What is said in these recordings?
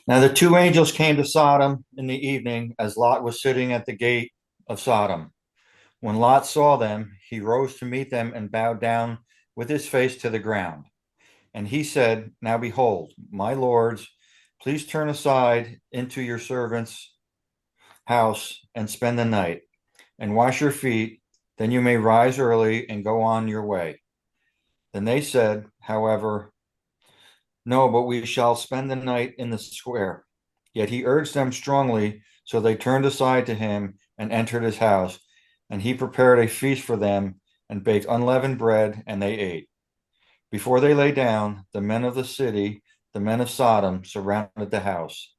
Now the two angels came to Sodom in the evening as Lot was sitting at the gate of Sodom. When Lot saw them, he rose to meet them and bowed down with his face to the ground. And he said, Now behold, my lords, please turn aside into your servant's house and spend the night, and wash your feet. Then you may rise early and go on your way. Then they said, however, No, but we shall spend the night in the square. Yet he urged them strongly, so they turned aside to him and entered his house. And he prepared a feast for them and baked unleavened bread, and they ate. Before they lay down, the men of the city, the men of Sodom, surrounded the house,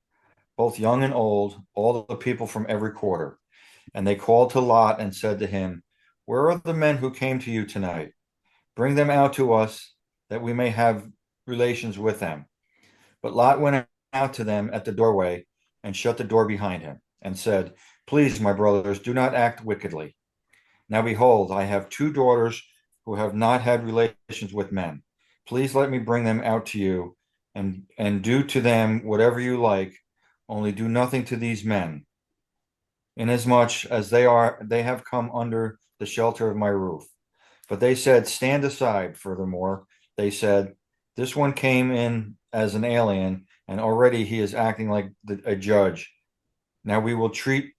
both young and old, all the people from every quarter. And they called to Lot and said to him, Where are the men who came to you tonight? Bring them out to us, that we may have relations with them. But Lot went out to them at the doorway and shut the door behind him, and said, Please, my brothers, do not act wickedly. Now behold, I have two daughters who have not had relations with men. Please let me bring them out to you, and do to them whatever you like, only do nothing to these men, inasmuch as they have come under the shelter of my roof. But they said, Stand aside. Furthermore, they said, This one came in as an alien, and already he is acting like a judge. Now we will treat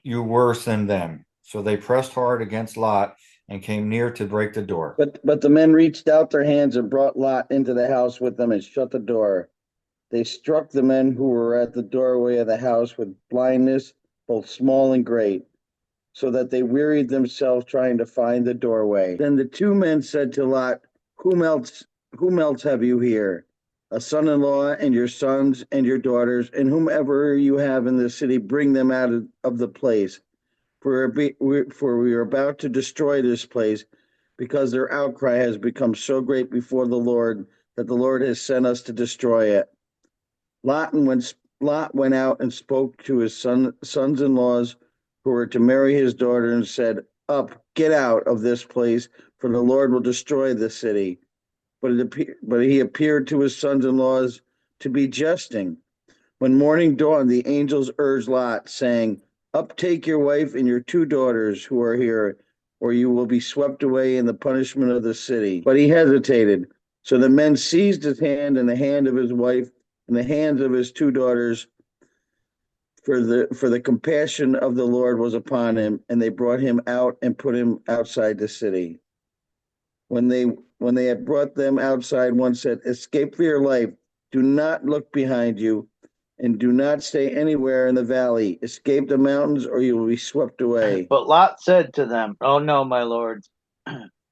you worse than them. So they pressed hard against Lot and came near to break the door. But the men reached out their hands and brought Lot into the house with them and shut the door. They struck the men who were at the doorway of the house with blindness, both small and great, so that they wearied themselves trying to find the doorway. Then the two men said to Lot, whom else have you here? A son-in-law and your sons and your daughters, and whomever you have in the city, bring them out of the place. For we are about to destroy this place, because their outcry has become so great before the Lord that the Lord has sent us to destroy it. Lot went out and spoke to his sons-in-laws who were to marry his daughter and said, Up, get out of this place, for the Lord will destroy the city. But he appeared to his sons-in-laws to be jesting. When morning dawned, the angels urged Lot, saying, Up, take your wife and your two daughters who are here, or you will be swept away in the punishment of the city. But he hesitated. So the men seized his hand and the hand of his wife and the hands of his two daughters, for the compassion of the Lord was upon him, and they brought him out and put him outside the city. When they had brought them outside, one said, Escape for your life. Do not look behind you, and do not stay anywhere in the valley. Escape the mountains, or you will be swept away. But Lot said to them, Oh no, my lords.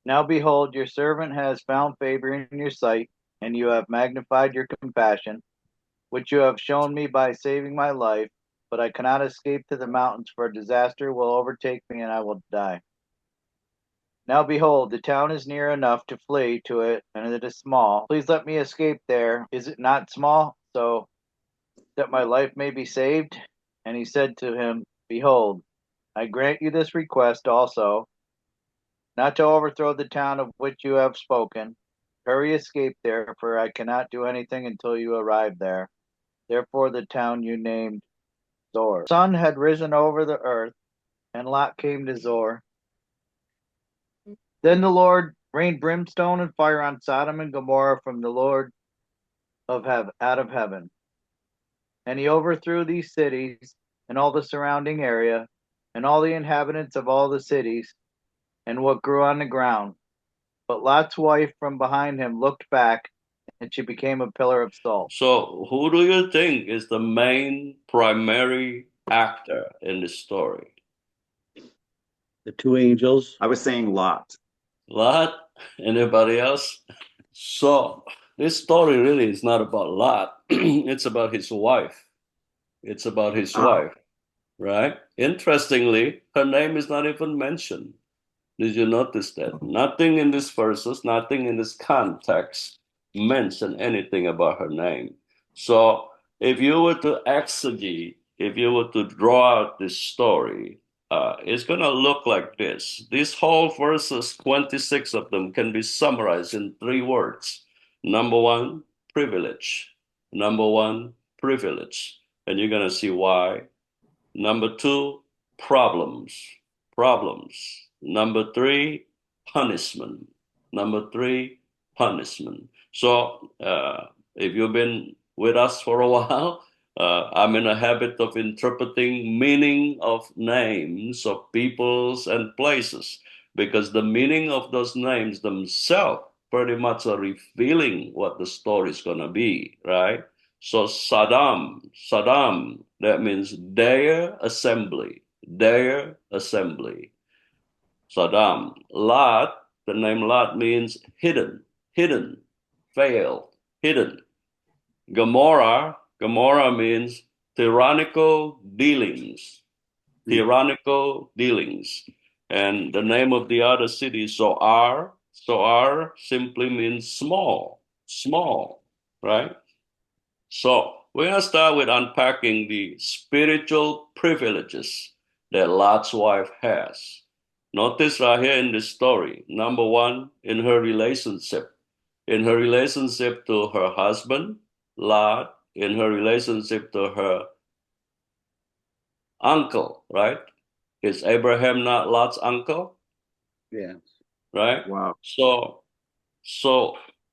Now behold, your servant has found favor in your sight, and you have magnified your compassion, which you have shown me by saving my life. But I cannot escape to the mountains, for disaster will overtake me, and I will die. Now behold, the town is near enough to flee to it, and it is small. Please let me escape there. Is it not small, so that my life may be saved? And he said to him, Behold, I grant you this request also, not to overthrow the town of which you have spoken. Hurry, escape there, for I cannot do anything until you arrive there. Therefore the town you named Zor. The sun had risen over the earth, and Lot came to Zor. Then the Lord rained brimstone and fire on Sodom and Gomorrah from the Lord out of heaven. And he overthrew these cities and all the surrounding area, and all the inhabitants of all the cities, and what grew on the ground. But Lot's wife from behind him looked back, and she became a pillar of salt. So, who do you think is the main primary actor in the story? The two angels. I was saying Lot. Lot? Anybody else? So, this story really is not about Lot. It's about his wife. It's about his Ah, wife, right? Interestingly, her name is not even mentioned. Did you notice that? Nothing in these verses, nothing in this context mention anything about her name. So if you were to exegete, if you were to draw out this story, it's going to look like this. These whole verses, 26 of them, can be summarized in three words. Number one, privilege. Number one, privilege. And you're going to see why. Number two, problems. Problems. Number three, punishment. Number three, punishment. So if you've been with us for a while, I'm in a habit of interpreting meaning of names of peoples and places because the meaning of those names themselves pretty much are revealing what the story is going to be, right? So Sodom, that means their assembly, their assembly. Sodom. Lot, the name Lot means hidden, failed, hidden. Gomorrah means tyrannical dealings, tyrannical dealings. And the name of the other city, Zoar simply means small, right? So we're going to start with unpacking the spiritual privileges that Lot's wife has. Notice right here in this story, number one, in her relationship to her husband, Lot, in her relationship to her uncle, right? Is Abraham not Lot's uncle? Yeah. Right? Wow. So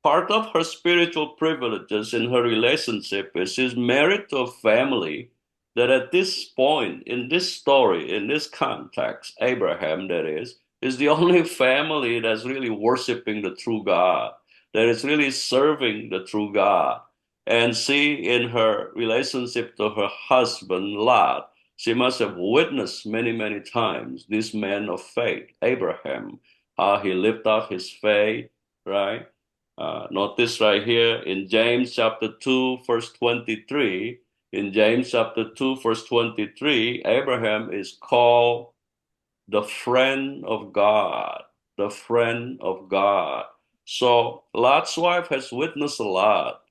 part of her spiritual privileges in her relationship is she's married to a family that at this point, in this story, in this context, Abraham, that is the only family that's really worshiping the true God, that is really serving the true God. And she, in her relationship to her husband, Lot, she must have witnessed many, many times this man of faith, Abraham, how he lived out his faith, right? Notice right here in James chapter 2, verse 23, in James chapter 2, verse 23, Abraham is called the friend of God, the friend of God. So Lot's wife has witnessed a lot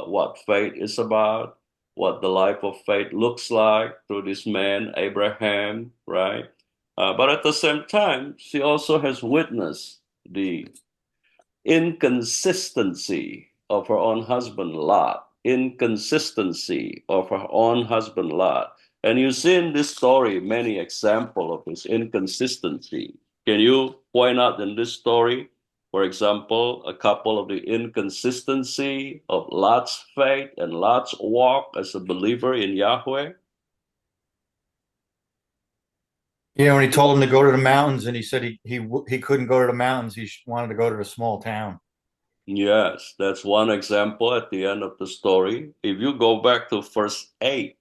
what faith is about, what the life of faith looks like through this man, Abraham, right? But at the same time, she also has witnessed the inconsistency of her own husband Lot, inconsistency of her own husband Lot. And you see in this story many examples of his inconsistency. Can you point out in this story, for example, a couple of the inconsistency of Lot's faith and Lot's walk as a believer in Yahweh? Yeah, when he told him to go to the mountains, and he said he couldn't go to the mountains. Wanted to go to the small town. Yes, that's one example at the end of the story. If you go back to verse 8,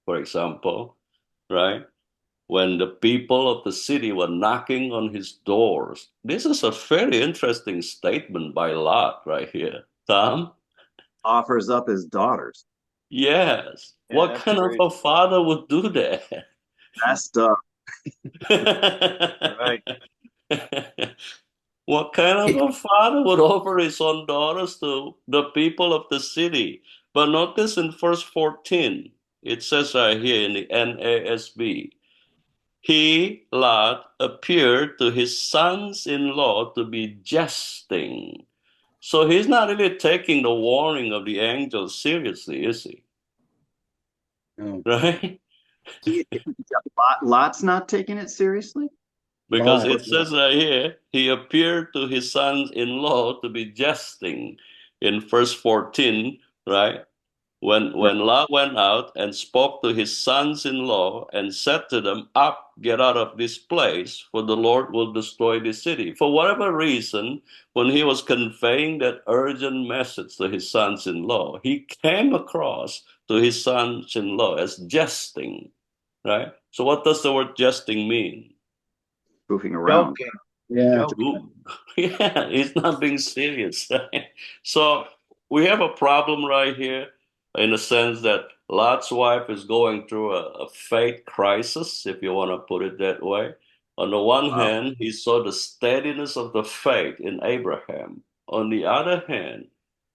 for example, right? When the people of the city were knocking on his doors. This is a very interesting statement by Lot right here. Tom? Offers up his daughters. Yes. Yeah, What that's kind of crazy. a father would do that? Messed up. Right. What kind of a father would offer his own daughters to the people of the city? But notice in verse 14, it says right here in the NASB, he, Lot, appeared to his sons-in-law to be jesting. So he's not really taking the warning of the angels seriously, is he? No. Right? Lot's not taking it seriously. Because Lot. it says right here, he appeared to his sons-in-law to be jesting in verse 14, right? When Lot went out and spoke to his sons-in-law and said to them, "Up, get out of this place, for the Lord will destroy this city." For whatever reason, when he was conveying that urgent message to his sons-in-law, he came across to his sons-in-law as jesting, right? So what does the word jesting mean? Goofing around. Joking. Yeah. Joking. Yeah, he's not being serious, right? So we have a problem right here in the sense that Lot's wife is going through a faith crisis, if you want to put it that way. On the one Wow. hand, he saw the steadiness of the faith in Abraham. On the other hand,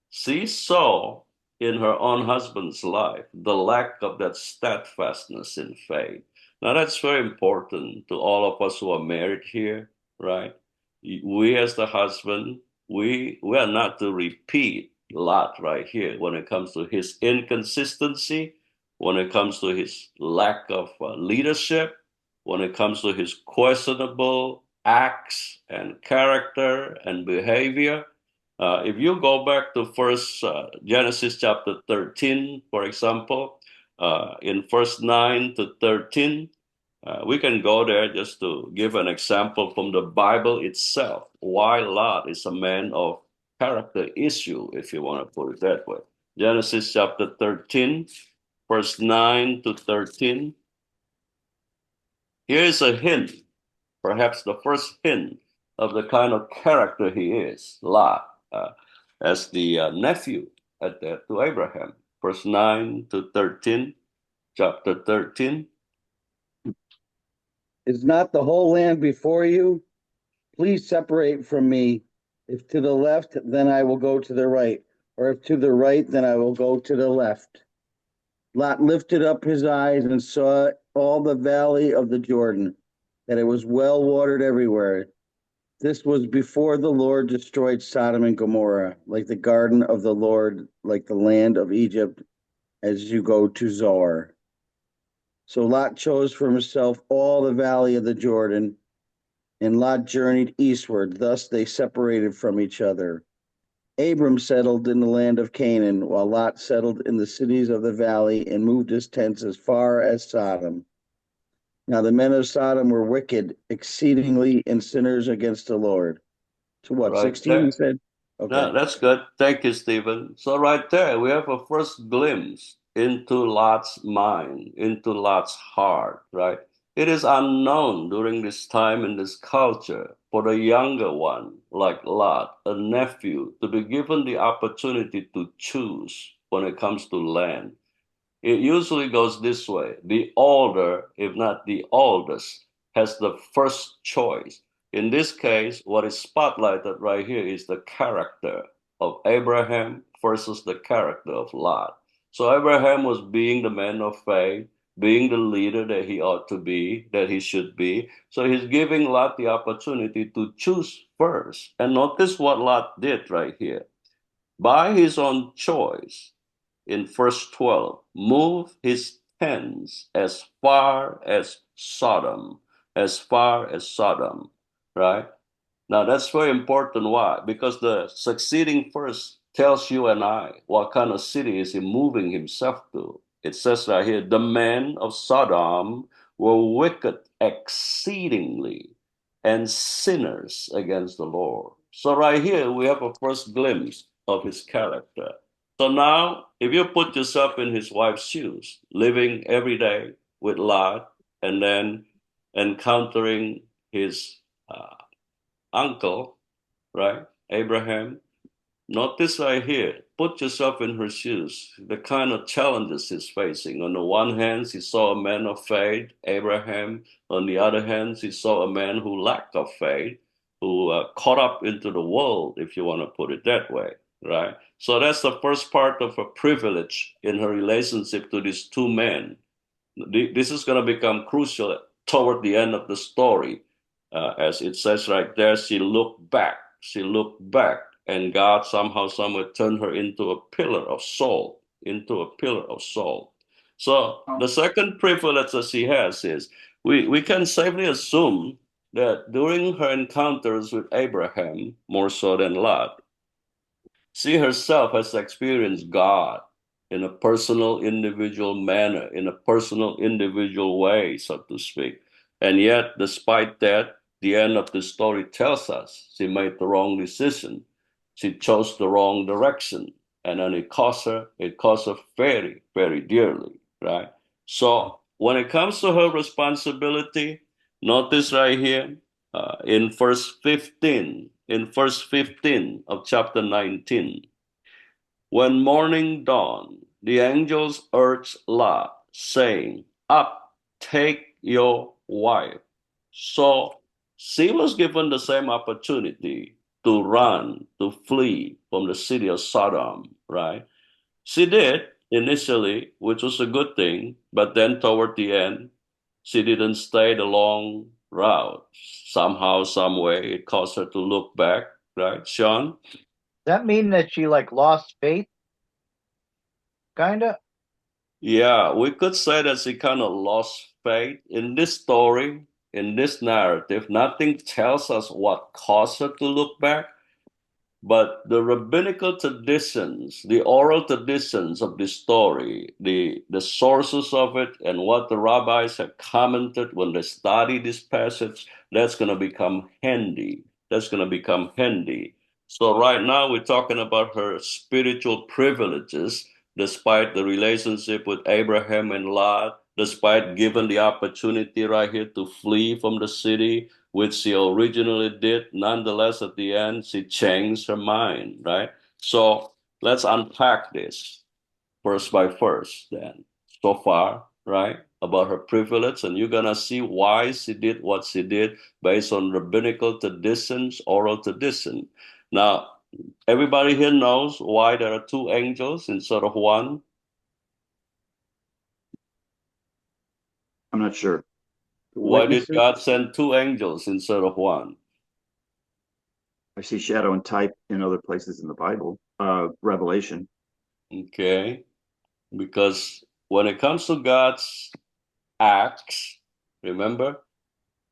she saw in her own husband's life the lack of that steadfastness in faith. Now, that's very important to all of us who are married here, right? We, as the husband, we are not to repeat Lot right here when it comes to his inconsistency, when it comes to his lack of leadership, when it comes to his questionable acts and character and behavior. If you go back to first Genesis chapter 13, for example, in verse 9 to 13, we can go there just to give an example from the Bible itself, why Lot is a man of character issue, if you want to put it that way. Genesis chapter 13, verse 9 to 13. Here is a hint, perhaps the first hint of the kind of character he is, Lot, as the nephew to Abraham. Verse 9 to 13, chapter 13. Is not the whole land before you? Please separate from me. If to the left, then I will go to the right, or if to the right, then I will go to the left. Lot lifted up his eyes and saw all the valley of the Jordan, that it was well watered everywhere. This was before the Lord destroyed Sodom and Gomorrah, like the garden of the Lord, like the land of Egypt, as you go to Zoar. So Lot chose for himself all the valley of the Jordan, and Lot journeyed eastward. Thus they separated from each other. Abram settled in the land of Canaan, while Lot settled in the cities of the valley and moved his tents as far as Sodom. Now the men of Sodom were wicked exceedingly and sinners against the Lord. So what, Right 16 you there. said? Okay. No, that's good. Thank you, Stephen. So right there, we have a first glimpse into Lot's mind, into Lot's heart, right? It is unknown during this time in this culture for the younger one, like Lot, a nephew, to be given the opportunity to choose when it comes to land. It usually goes this way. The older, if not the oldest, has the first choice. In this case, what is spotlighted right here is the character of Abraham versus the character of Lot. So Abraham was being the man of faith, being the leader that he ought to be, that he should be. So he's giving Lot the opportunity to choose first. And notice what Lot did right here. By his own choice, in verse 12, move his tents as far as Sodom, right? Now that's very important. Why? Because the succeeding verse tells you and I what kind of city is he moving himself to. It says right here, the men of Sodom were wicked exceedingly and sinners against the Lord. So right here we have a first glimpse of his character. So now, if you put yourself in his wife's shoes, living every day with Lot, and then encountering his uncle, right, Abraham, notice right here, put yourself in her shoes, the kind of challenges he's facing. On the one hand, he saw a man of faith, Abraham. On the other hand, he saw a man who lacked of faith, who caught up into the world, if you want to put it that way, right? So that's the first part of her privilege in her relationship to these two men. This is going to become crucial toward the end of the story. As it says right there, she looked back. She looked back, and God somehow, somewhere turned her into a pillar of salt, into a pillar of salt. So the second privilege that she has is we can safely assume that during her encounters with Abraham, more so than Lot, she herself has experienced God in a personal, individual manner, in a personal, individual way, so to speak. And yet, despite that, the end of the story tells us she made the wrong decision. She chose the wrong direction. And then it cost her very, very dearly, right? So when it comes to her responsibility, notice right here, in verse 15 of chapter 19, when morning dawned, the angels urged Lot, saying, up, take your wife. So she was given the same opportunity to run, to flee from the city of Sodom, right? She did initially, which was a good thing, but then toward the end, she didn't stay the long route. Somehow, some way, it caused her to look back, right, Sean? that mean that she like lost faith? Kinda? Yeah, we could say that she kind of lost faith in this story, in this narrative. Nothing tells us what caused her to look back. But the rabbinical traditions, the oral traditions of this story, the sources of it, and what the rabbis have commented when they study this passage, that's going to become handy. That's going to become handy. So right now we're talking about her spiritual privileges, despite the relationship with Abraham and Lot, despite given the opportunity right here to flee from the city, which she originally did. Nonetheless, at the end, she changed her mind, right? So let's unpack this first by first then. So far, right? About her privilege, and you're gonna see why she did what she did based on rabbinical traditions, oral tradition. Now, everybody here knows why there are two angels instead of one. I'm not sure. Why did Witnesses? God send two angels instead of one? I see shadow and type in other places in the Bible. Revelation. Okay, because when it comes to God's acts, remember,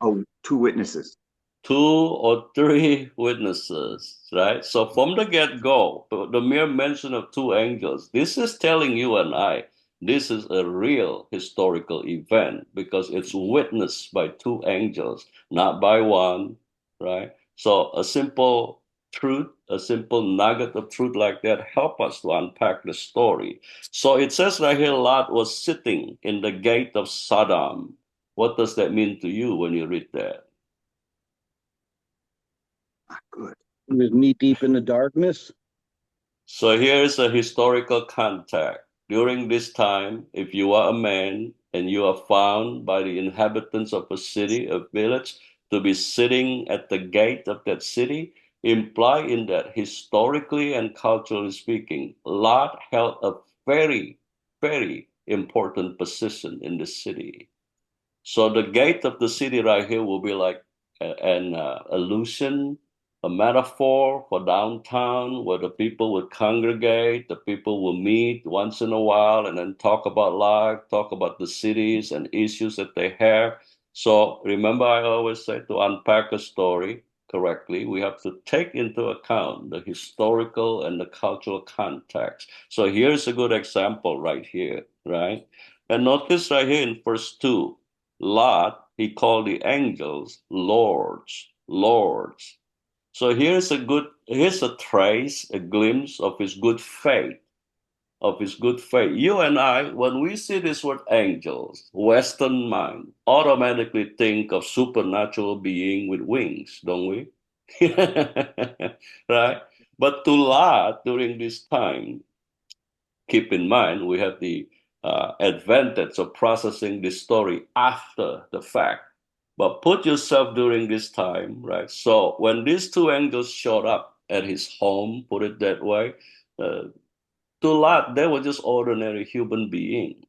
Oh, two witnesses. two or three witnesses, right? So from the get-go, the mere mention of two angels, this is telling you and I, this is a real historical event because it's witnessed by two angels, not by one, right? So a simple truth, a simple nugget of truth like that help us to unpack the story. So it says right here, Lot was sitting in the gate of Sodom. What does that mean to you when you read that? Ah, good. He was knee deep in the darkness. So here's a historical context. During this time, if you are a man and you are found by the inhabitants of a city, a village, to be sitting at the gate of that city, imply in that historically and culturally speaking, Lot held a very, very important position in the city. So the gate of the city right here will be like an allusion, a metaphor for downtown where the people would congregate, the people will meet once in a while and then talk about life, talk about the cities and issues that they have. So remember, I always say to unpack a story correctly, we have to take into account the historical and the cultural context. So here's a good example right here, right? And notice right here in verse 2. Lot, he called the angels lords, lords. So here's a trace, a glimpse of his good faith, of his good faith. You and I, when we see this word angels, Western mind automatically think of supernatural being with wings, don't we? Right? But to Lot during this time, keep in mind, we have the advantage of processing this story after the fact. But put yourself during this time, right? So when these two angels showed up at his home, put it that way, uh, to Lot, they were just ordinary human beings.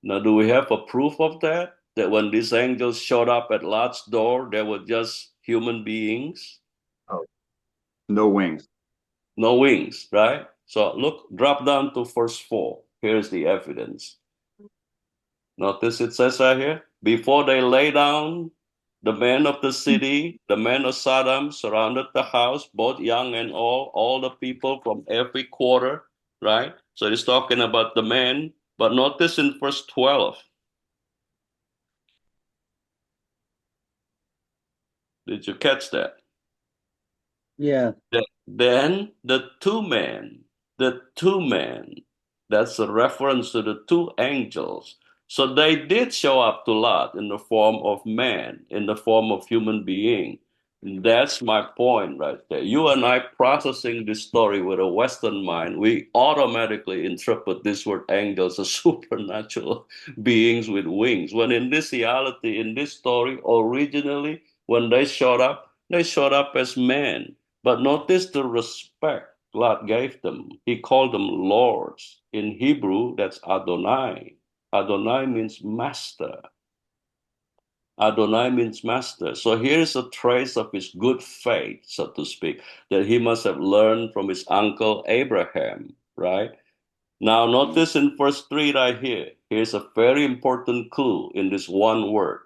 Now, do we have a proof of that? That when these angels showed up at Lot's door, they were just human beings? Oh, no wings. No wings, right? So look, drop down to verse 4. Here's the evidence. Notice it says right here, before they lay down, the men of the city, the men of Sodom surrounded the house, both young and old, all the people from every quarter, right? So it's talking about the men. But notice in verse 12, did you catch that? Yeah. Then the two men, that's a reference to the two angels. So they did show up to Lot in the form of man, in the form of human being. That's my point right there. You and I processing this story with a Western mind, we automatically interpret this word angels as supernatural beings with wings. When in this reality, in this story, originally, when they showed up as men, but notice the respect God gave them. He called them lords. In Hebrew, that's Adonai. Adonai means master. Adonai means master. So here's a trace of his good faith, so to speak, that he must have learned from his uncle Abraham, right? Now, notice in verse 3 right here, here's a very important clue in this one word.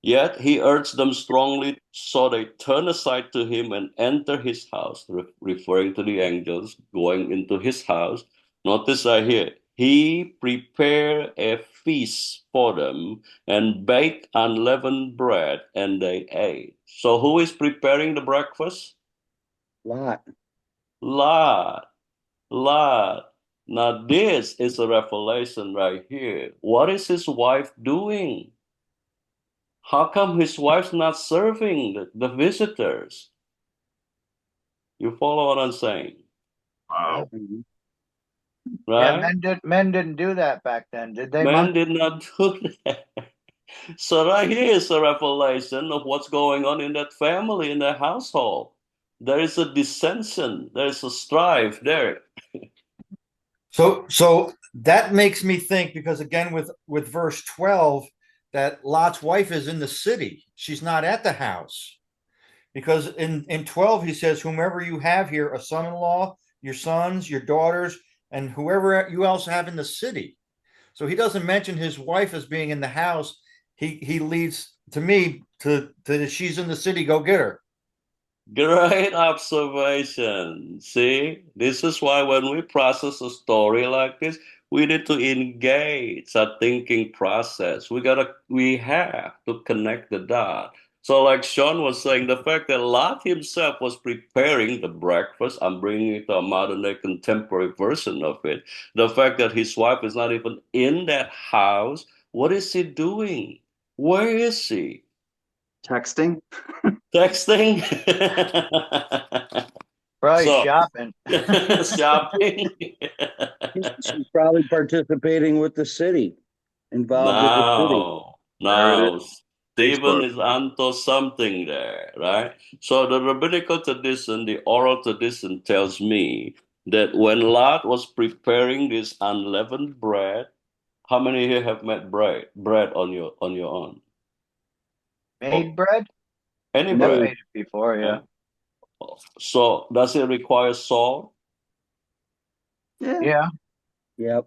Yet he urged them strongly, so they turned aside to him and entered his house, referring to the angels going into his house. Notice right here, he prepared a feast for them and baked unleavened bread, and they ate. So who is preparing the breakfast? Lot. Lot. Lot. Now this is a revelation right here. What is his wife doing? How come his wife's not serving the visitors? You follow what I'm saying, Wow. Mhm. Yeah, right? men didn't do that back then, did they, Men Monk? did not do that. So right here is a revelation of what's going on in that family, in that household. There is a dissension, there is a strife there. So that makes me think, because again with verse 12, that Lot's wife is in the city. She's not at the house. Because in 12 he says, whomever you have here, a son-in-law, your sons, your daughters, and whoever you else have in the city. So he doesn't mention his wife as being in the house. He leads to me to she's in the city, go get her. Great observation. See, this is why when we process a story like this, we need to engage a thinking process. We have to connect the dot. So, like Sean was saying, the fact that Lot himself was preparing the breakfast, I'm bringing it to a modern day contemporary version of it. The fact that his wife is not even in that house, what is he doing? Where is she? Texting? Texting? Probably So, shopping. shopping? She's probably participating with the city, involved with the city. There it is. Now, Stephen Facebook. is onto something there, right? So the rabbinical tradition, the oral tradition tells me that when Lot was preparing this unleavened bread, how many here have made bread on your own? Made Oh, bread? any I've No. bread. made it before, Yeah. yeah. So does it require salt? Yeah. Yeah. Yep.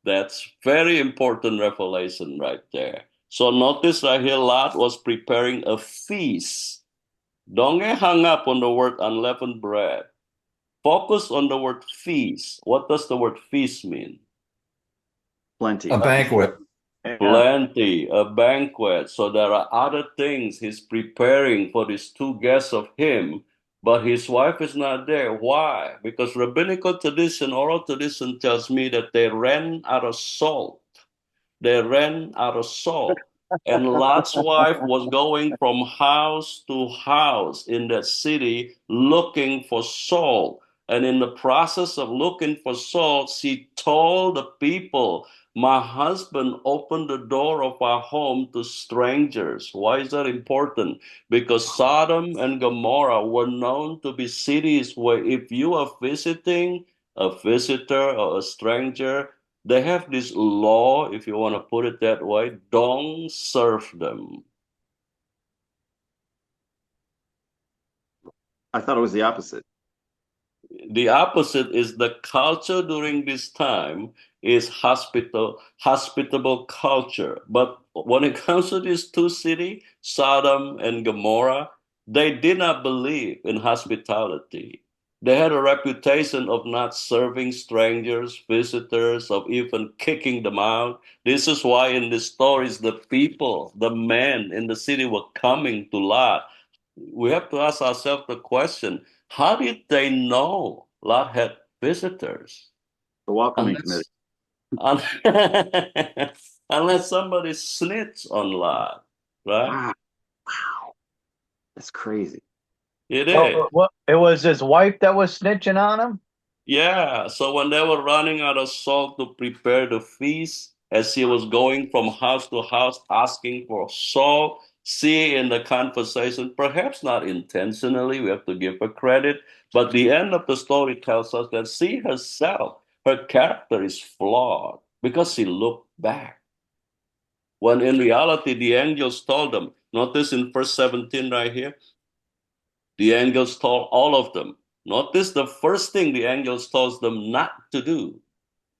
That's very important revelation right there. So notice right here, Lot was preparing a feast. Don't get hung up on the word unleavened bread. Focus on the word feast. What does the word feast mean? A Plenty. banquet. Yeah. Plenty, a banquet. So there are other things he's preparing for these two guests of him, but his wife is not there. Why? Because rabbinical tradition, oral tradition tells me that they ran out of salt. They ran out of salt. And Lot's wife was going from house to house in that city looking for salt. And in the process of looking for salt, she told the people, my husband opened the door of our home to strangers. Why is that important? Because Sodom and Gomorrah were known to be cities where if you are visiting a visitor or a stranger, they have this law, if you want to put it that way, don't serve them. I thought it was the opposite. The opposite is the culture during this time is hospitable culture. But when it comes to these two cities, Sodom and Gomorrah, they did not believe in hospitality. They had a reputation of not serving strangers, visitors, of even kicking them out. This is why in the stories, the people, the men in the city were coming to Lot. We have to ask ourselves the question, how did they know Lot had visitors? The welcoming committee. Unless, un- unless somebody snitched on Lot, right? Wow. Wow. That's crazy. It is. Oh, what? It was his wife that was snitching on him? Yeah. So when they were running out of salt to prepare the feast, as he was going from house to house asking for salt, see in the conversation, perhaps not intentionally, we have to give her credit, but the end of the story tells us that she herself, her character is flawed because she looked back. when in reality the angels told them. Notice in verse 17 right here, the angels told all of them. Notice the first thing the angels told them not to do.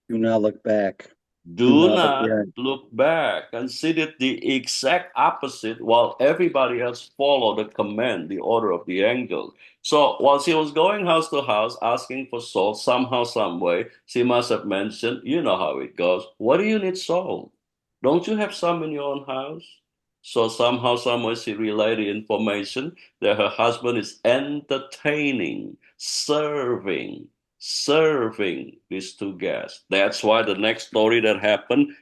Do not look back. Do look not behind. look back, and see that the exact opposite while everybody else followed the command, the order of the angel. So whilst he was going house to house asking for salt, somehow, some way, she must have mentioned, you know how it goes. What do you need salt? Don't you have some in your own house? So somehow, some way, she relayed the information that her husband is entertaining, serving these two guests. That's why the next story that happened,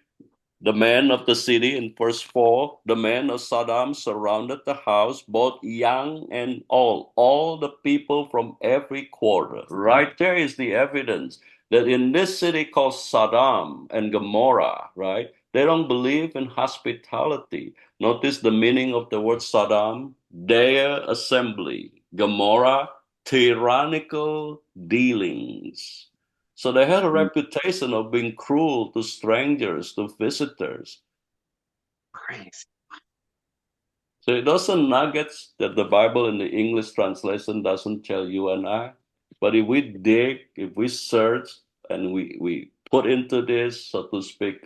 the men of the city in verse 4, the men of Sodom surrounded the house, both young and old, all the people from every quarter. Right there is the evidence that in this city called Sodom and Gomorrah, right, they don't believe in hospitality. Notice the meaning of the word Sodom, their assembly. Gomorrah, tyrannical dealings. So they had a reputation of being cruel to strangers, to visitors. Praise. So those are nuggets that the Bible in the English translation doesn't tell you and I. But if we dig, if we search, and we put into this, so to speak,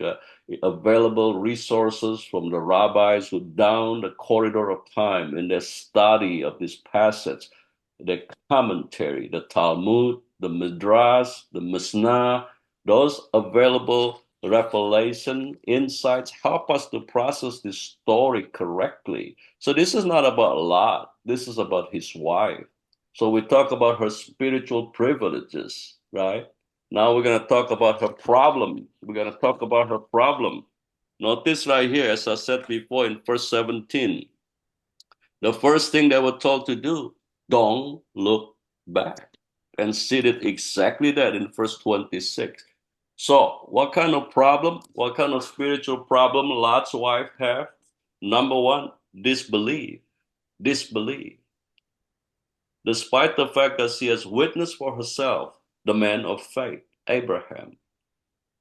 available resources from the rabbis who down the corridor of time in their study of this passage, the commentary, the Talmud, the Midrash, the Mishnah, those available revelation insights help us to process this story correctly. So this is not about Lot. This is about his wife. So we talk about her spiritual privileges, right? Now we're going to talk about her problem. We're going to talk about her problem. Notice right here, as I said before in verse 17, the first thing they were told to do, don't look back. And see it exactly that in verse 26. So what kind of problem, what kind of spiritual problem Lot's wife have? Number one, disbelief. Disbelief. Despite the fact that she has witnessed for herself the man of faith, Abraham,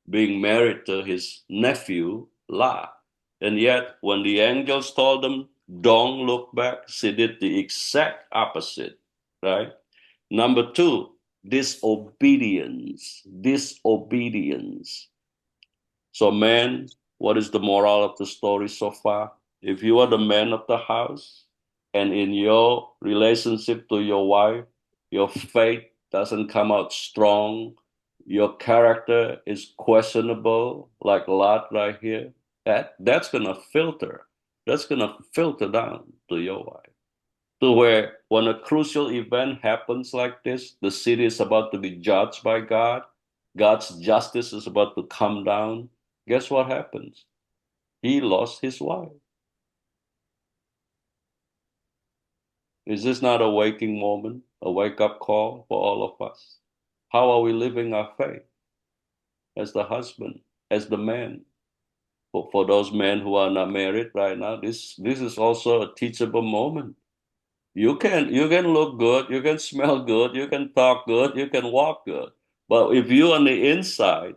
being married to his nephew, Lot. And yet, when the angels told them, don't look back, she did the exact opposite, right? Number two, disobedience. Disobedience. So, man, what is the moral of the story so far? If you are the man of the house and in your relationship to your wife, your faith doesn't come out strong, your character is questionable, like Lot right here, that's going to filter. That's going to filter down to your wife. To where when a crucial event happens like this, the city is about to be judged by God, God's justice is about to come down. Guess what happens? He lost his wife. Is this not a waking moment, a wake-up call for all of us? How are we living our faith as the husband, as the man? For those men who are not married right now, this is also a teachable moment. You can look good, you can smell good, you can talk good, you can walk good. But if you on the inside,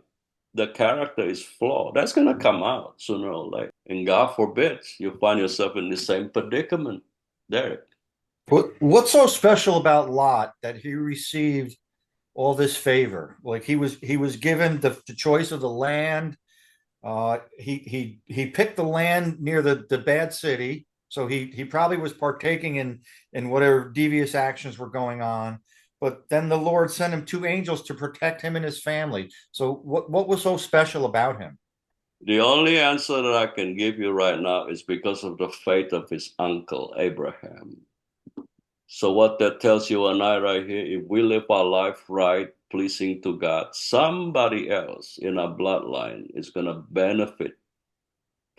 the character is flawed, that's gonna come out sooner or later. And God forbids you find yourself in the same predicament. Derek. What's so special about Lot that he received all this favor? Like he was given the choice of the land. He picked the land near the bad city, so he probably was partaking in whatever devious actions were going on. But then the Lord sent him two angels to protect him and his family. So what was so special about him? The only answer that I can give you right now is because of the faith of his uncle Abraham. So what that tells you and I right here, if we live our life right, pleasing to God, somebody else in our bloodline is going to benefit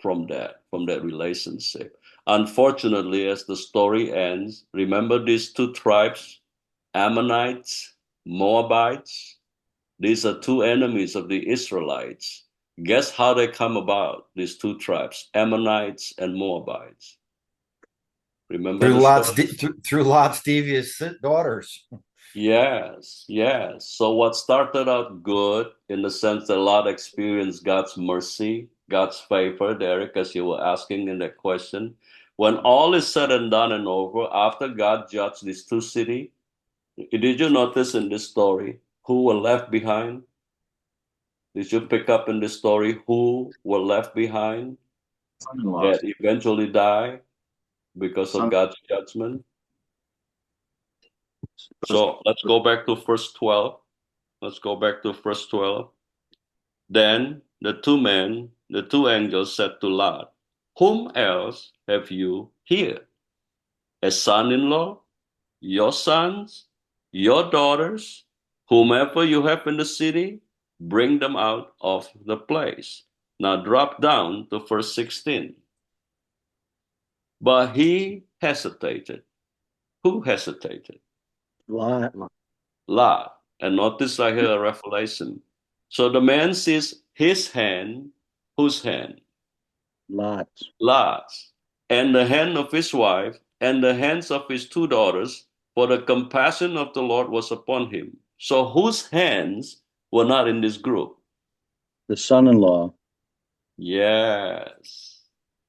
from that relationship. Unfortunately, as the story ends, remember these two tribes, Ammonites, Moabites? These are two enemies of the Israelites. Guess how they come about, these two tribes, Ammonites and Moabites? Remember Through the story? Lot's devious daughters. Yes, yes. So what started out good in the sense that Lot experienced God's mercy, God's favor, Derek, as you were asking in that question. When all is said and done and over, after God judged these two cities, did you notice in this story who were left behind? Did you pick up in this story who were left behind Son-in-laws, that eventually die because of son, God's judgment? So let's go back to verse 12. Let's go back to verse 12. Then the two angels said to Lot, whom else have you here? A son-in-law, your sons, your daughters, whomever you have in the city, bring them out of the place. Now drop down to verse 16. But he hesitated. Who hesitated? Lot. Lot. And notice I hear a revelation. So the man sees his hand, whose hand? Lot's. Lot's, and the hand of his wife, and the hands of his two daughters, for the compassion of the Lord was upon him. So whose hands were not in this group? The son-in-law. Yes.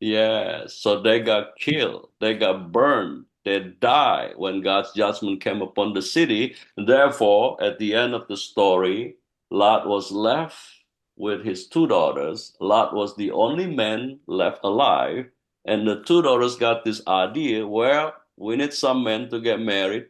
Yes. So they got killed. They got burned. They died when God's judgment came upon the city. Therefore, at the end of the story, Lot was left with his two daughters. Lot was the only man left alive. And the two daughters got this idea, well, we need some men to get married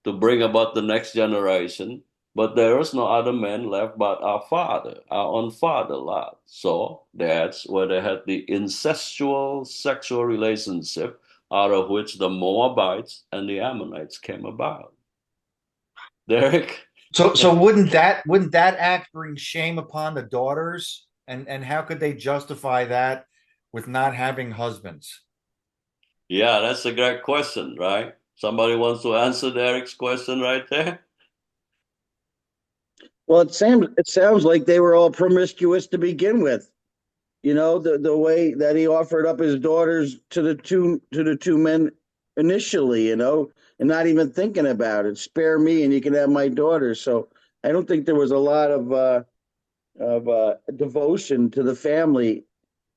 to bring about the next generation. But there is no other man left but our father, our own father, Lot. So that's where they had the incestual sexual relationship, out of which the Moabites and the Ammonites came about. Derek? So wouldn't that act bring shame upon the daughters? And how could they justify that with not having husbands? Yeah, that's a great question, right? Somebody wants to answer Derek's question right there? Well, it sounds like they were all promiscuous to begin with. You know, the way that he offered up his daughters to the two men initially, and not even thinking about it. Spare me, and you can have my daughters. So I don't think there was a lot of devotion to the family.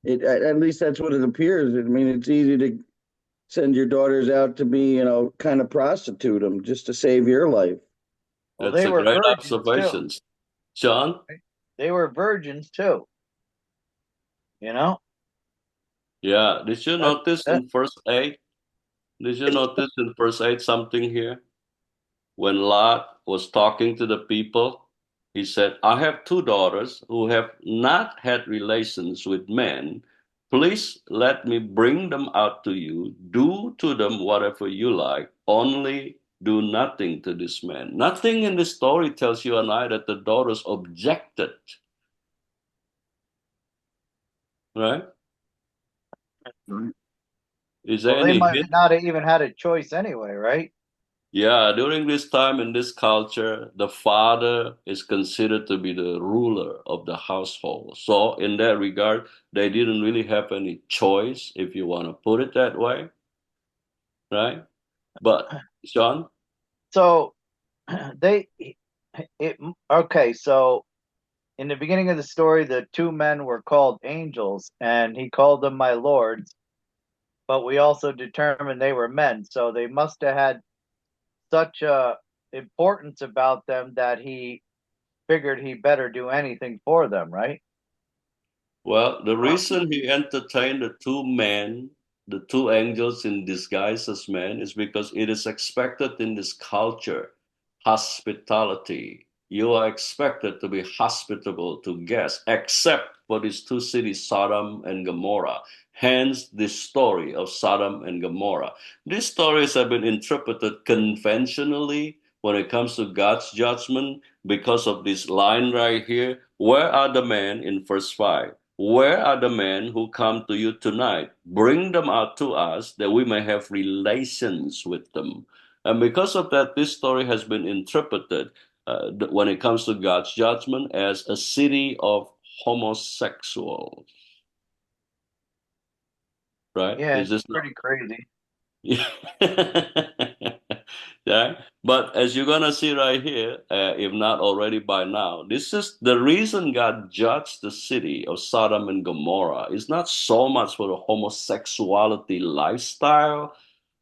At least that's what it appears. I mean, it's easy to send your daughters out to be, kind of prostitute them just to save your life. Well, That's they a were great virgins too. observation. John? Right? They were virgins too. You know Yeah, did you that notice that in verse 8? Did you notice in verse 8 something here? When Lot was talking to the people, he said, I have two daughters who have not had relations with men. Please let me bring them out to you. Do to them whatever you like, only do nothing to this man. Nothing in this story tells you and I that the daughters objected, right? right? Is there well, they any might hint? not have even had a choice anyway, right? Yeah, during this time in this culture, the father is considered to be the ruler of the household. So, in that regard, they didn't really have any choice, if you want to put it that way, right? But, Sean, So they it okay. So in the beginning of the story, the two men were called angels, and he called them my lords. But we also determined they were men, so they must have had such a importance about them that he figured he better do anything for them, right? well, the reason he entertained the two men, the two angels in disguise as men, is because it is expected in this culture, hospitality. You are expected to be hospitable to guests, except for these two cities, Sodom and Gomorrah. Hence, this story of Sodom and Gomorrah. These stories have been interpreted conventionally when it comes to God's judgment because of this line right here. Where are the men in verse 5? Where are the men who come to you tonight? Bring them out to us that we may have relations with them. And because of that, this story has been interpreted when it comes to God's judgment as a city of homosexuals, right? Yeah, Is it's this not? pretty crazy. Yeah. But as you're going to see right here, if not already by now, this is the reason God judged the city of Sodom and Gomorrah. It's not so much for the homosexuality lifestyle,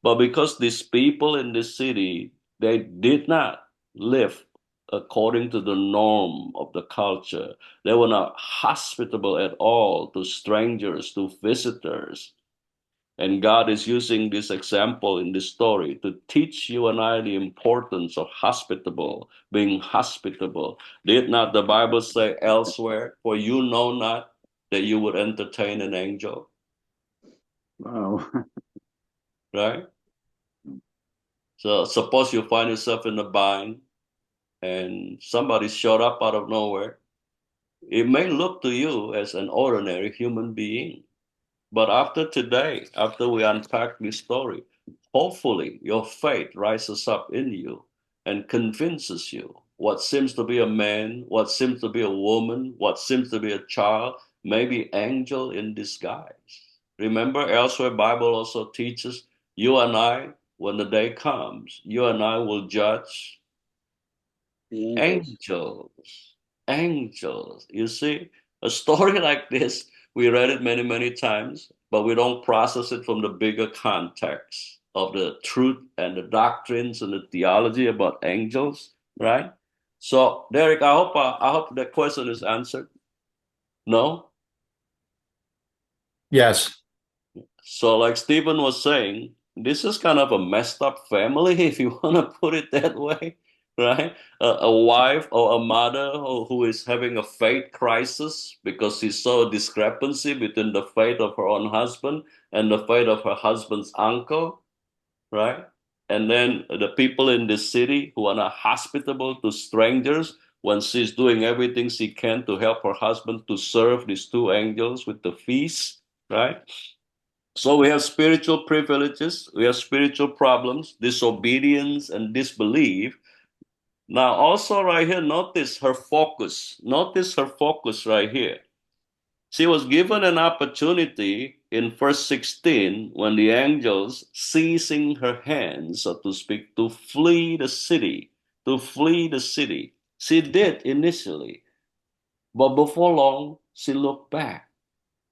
but because these people in this city, they did not live according to the norm of the culture. They were not hospitable at all to strangers, to visitors. And God is using this example in this story to teach you and I the importance of hospitable, being hospitable. Did not the Bible say elsewhere, for you know not that you would entertain an angel, Wow. right? So suppose you find yourself in a bind and somebody showed up out of nowhere. It may look to you as an ordinary human being. But after today, after we unpack this story, hopefully your faith rises up in you and convinces you what seems to be a man, what seems to be a woman, what seems to be a child, maybe angel in disguise. Remember, elsewhere Bible also teaches you and I, when the day comes, you and I will judge The angels. angels. Angels. You see, a story like this, we read it many, many times, but we don't process it from the bigger context of the truth and the doctrines and the theology about angels, right? So, Derek, I hope that question is answered. No? Yes. So, like Stephen was saying, this is kind of a messed up family, if you want to put it that way, right? A wife or a mother who is having a faith crisis because she saw a discrepancy between the faith of her own husband and the faith of her husband's uncle, right? And then the people in this city who are not hospitable to strangers when she's doing everything she can to help her husband to serve these two angels with the feast, right? So we have spiritual privileges, we have spiritual problems, disobedience and disbelief. Now, also right here, notice her focus. Notice her focus right here. She was given an opportunity in verse 16 when the angels, seizing her hands, so to speak, to flee the city, to flee the city. She did initially, but before long, she looked back.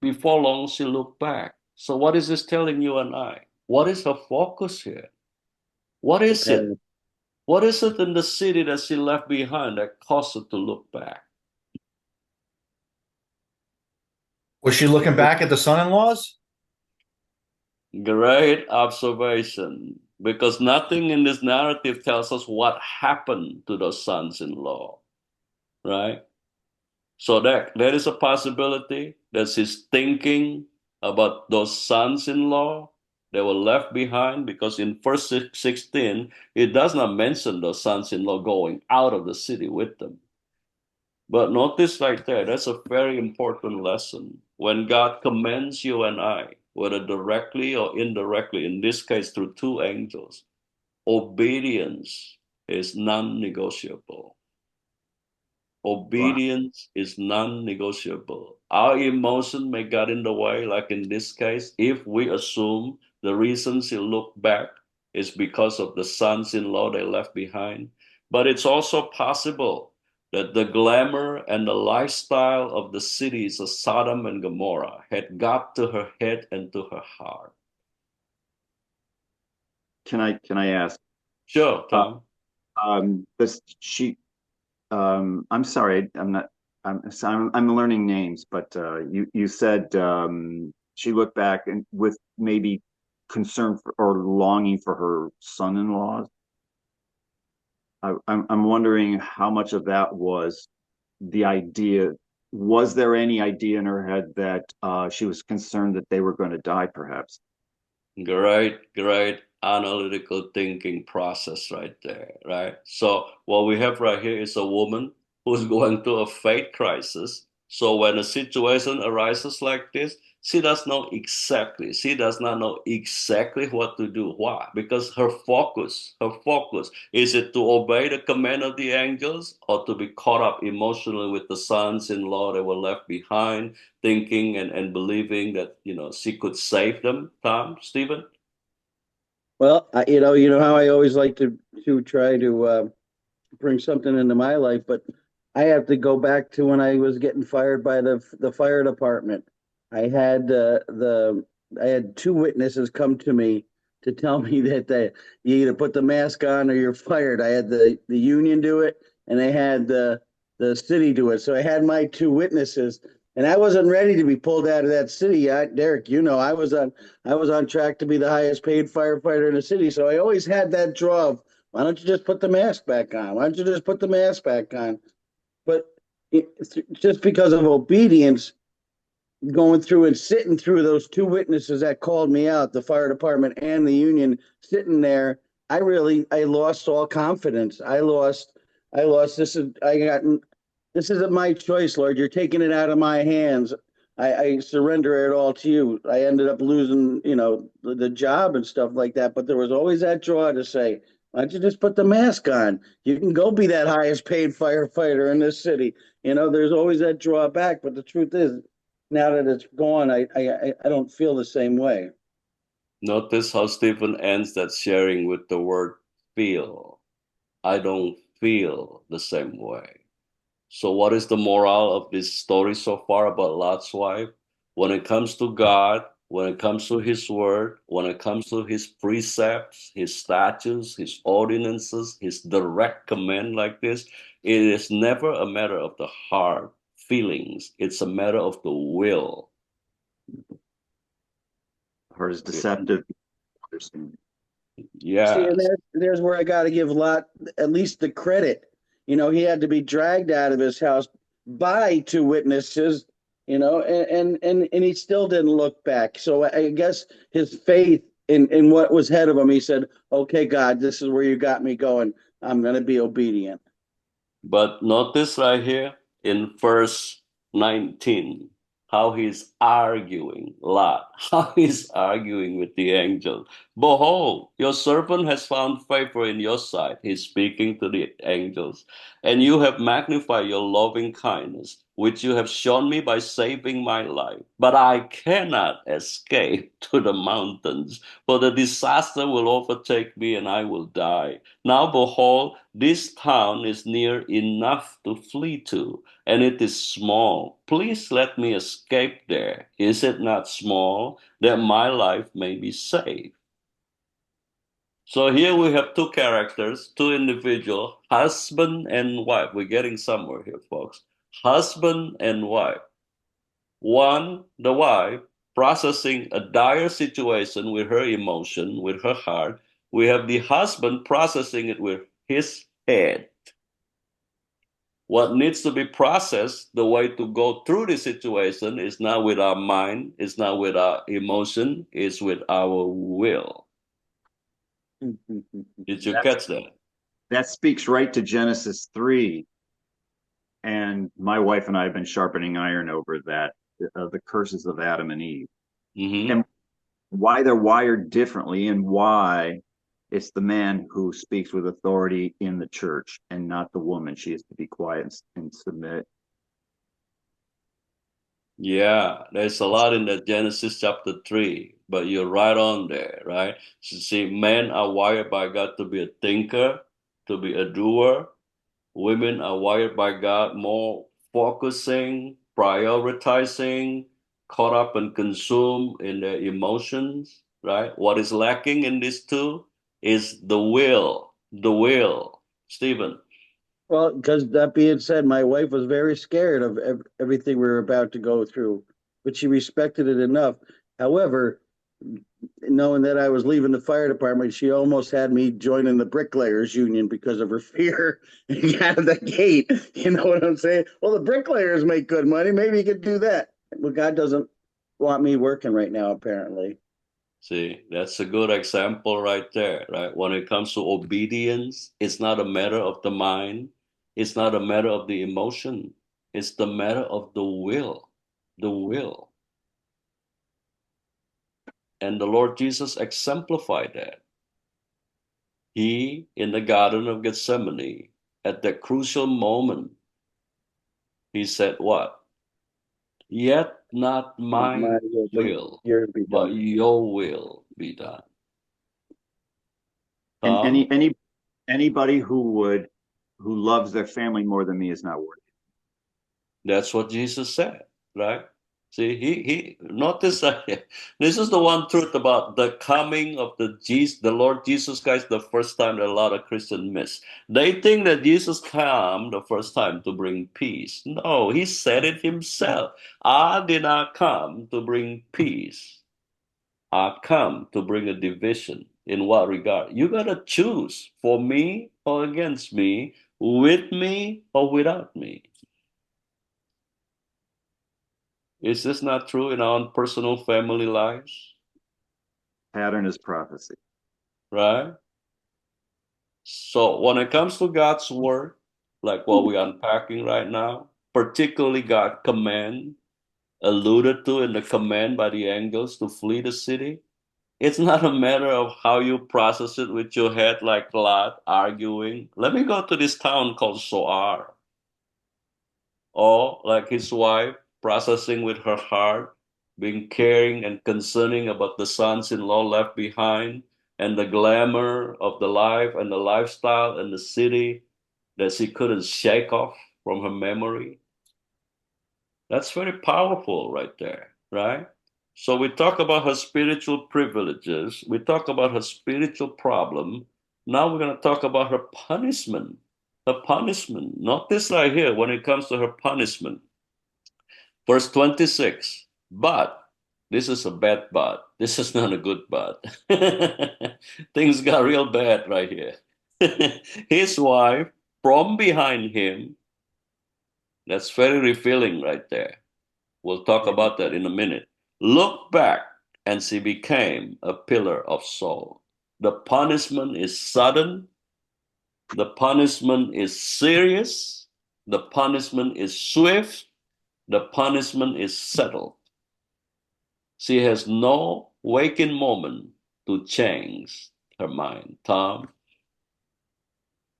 Before long, she looked back. So, what is this telling you and I? What is her focus here? What The is it? past. What is it in the city that she left behind that caused her to look back? Was she looking back at the son-in-laws? Great observation. Because nothing in this narrative tells us what happened to those sons in law, right? So there is a possibility that she's thinking about those sons-in-law that were left behind, because in verse 16, it does not mention those sons-in-law going out of the city with them. But notice right there, that's a very important lesson. When God commands you and I, whether directly or indirectly, in this case through two angels, obedience is non-negotiable. Wow. Obedience is non-negotiable. Our emotion may get in the way, like in this case, if we assume the reason she looked back is because of the sons-in-law they left behind. But it's also possible that the glamour and the lifestyle of the cities of Sodom and Gomorrah had got to her head and to her heart. Can I ask? Sure, Uh, Tom. does she? I'm sorry, I'm not. I'm learning names, but you said she looked back and with maybe concern for, or longing for her son-in-laws. I'm wondering how much of that was the idea. Was there any idea in her head that she was concerned that they were going to die, perhaps? Great analytical thinking process right there, right? So what we have right here is a woman who's going through a faith crisis. So when a situation arises like this, she does not know exactly what to do. Why? Because her focus, is it to obey the command of the angels or to be caught up emotionally with the sons-in-law that were left behind, thinking and believing that she could save them, Tom, Stephen? Well, you know how I always like to try to bring something into my life, but I have to go back to when I was getting fired by the fire department. I had I had two witnesses come to me to tell me that you either put the mask on or you're fired. I had the union do it, and I had the city do it. So I had my two witnesses, and I wasn't ready to be pulled out of that city. Derek, you know, I was on track to be the highest paid firefighter in the city. So I always had that draw of, why don't you just put the mask back on? Why don't you just put the mask back on? But just because of obedience, going through and sitting through those two witnesses that called me out, the fire department and the union, sitting there, I lost all confidence. I lost this isn't my choice, Lord. You're taking it out of my hands. I surrender it all to you. I ended up losing, you know, the job and stuff like that. But there was always that draw to say, why don't you just put the mask on? You can go be that highest paid firefighter in this city. You know, there's always that drawback. But the truth is, now that it's gone, I don't feel the same way. Notice how Stephen ends that sharing with the word feel. I don't feel the same way. So, what is the moral of this story so far about Lot's wife? When it comes to God, when it comes to His word, when it comes to His precepts, His statutes, His ordinances, His direct command like this, it is never a matter of the heart, feelings. It's a matter of the will. Or is deceptive. See, and Yes. there's where I got to give Lot at least the credit. You know, he had to be dragged out of his house by two witnesses. You know, and he still didn't look back. So I guess his faith in what was ahead of him, he said, "Okay, God, this is where you got me going. I'm going to be obedient." But notice right here in verse 19 how he's arguing, Lot, how he's arguing with the angel. Behold, your servant has found favor in your sight. He's speaking to the angels. And you have magnified your loving kindness, which you have shown me by saving my life. But I cannot escape to the mountains, for the disaster will overtake me and I will die. Now, behold, this town is near enough to flee to, and it is small. Please let me escape there. Is it not small, that my life may be saved? So here we have two characters, two individuals, husband and wife. We're getting somewhere here, folks. Husband and wife. One, the wife, processing a dire situation with her emotion, with her heart. We have the husband processing it with his head. What needs to be processed, the way to go through the situation is not with our mind, it's not with our emotion, it's with our will. Did you catch that? That speaks right to Genesis 3. And my wife and I have been sharpening iron over that, the curses of Adam and Eve, Mm-hmm. and why they're wired differently, and why it's the man who speaks with authority in the church and not the woman. She is to be quiet and submit. Yeah, there's a lot in the Genesis chapter 3, but you're right on there, right? So see, men are wired by God to be a thinker, to be a doer. Women are wired by God more focusing, prioritizing, caught up and consumed in their emotions, right? What is lacking in these two is the will, the will. Stephen. Well, because that being said, my wife was very scared of everything we were about to go through, but she respected it enough. However, knowing that I was leaving the fire department, she almost had me joining the bricklayers union because of her fear out of the gate. You know what I'm saying? Well, the bricklayers make good money. Maybe you could do that. But God doesn't want me working right now, apparently. See, that's a good example right there, right? When it comes to obedience, it's not a matter of the mind, it's not a matter of the emotion, it's the matter of the will, the will. And the Lord Jesus exemplified that. He, in the Garden of Gethsemane, at that crucial moment, he said, what? Yet not Not my my will, but will, yours be but done. your will be done. And Tom? anybody who loves their family more than me is not worthy. That's what Jesus said, right? See, he notice that this is the one truth about the coming of the Lord Jesus Christ, the first time that a lot of Christians miss. They think that Jesus came the first time to bring peace. No, he said it himself. I did not come to bring peace. I come to bring a division. In what regard? You gotta choose for me or against me, with me or without me. Is this not true in our own personal family lives? Pattern is prophecy. Right? So when it comes to God's word, like what we're unpacking right now, particularly God's command, alluded to in the command by the angels to flee the city, it's not a matter of how you process it with your head like Lot arguing. Let me go to this town called Soar. Or like his wife, processing with her heart, being caring and concerning about the sons-in-law left behind, and the glamour of the life and the lifestyle and the city that she couldn't shake off from her memory. That's very powerful right there, right? So we talk about her spiritual privileges, we talk about her spiritual problem. Now we're going to talk about her punishment. Her punishment. Not this right here when it comes to her punishment. Verse 26, but this is a bad but. This is not a good but. Things got real bad right here. His wife from behind him, that's very revealing right there. We'll talk about that in a minute. Look back, and she became a pillar of salt. The punishment is sudden. The punishment is serious. The punishment is swift. The punishment is settled. She has no waking moment to change her mind. Tom?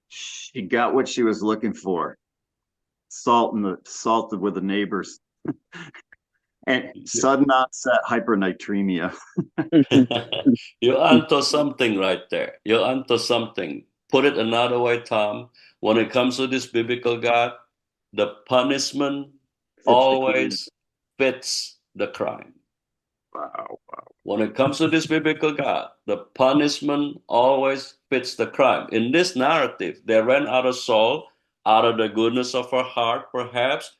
She got what she was looking for. Salted with the neighbors. And sudden onset hypernatremia. You're onto something right there. You're onto something. Put it another way, Tom. When it comes to this biblical God, the punishment always fits the crime. Wow. When it comes to this biblical God, the punishment always fits the crime. In this narrative, they ran out of Saul, out of the goodness of her heart, perhaps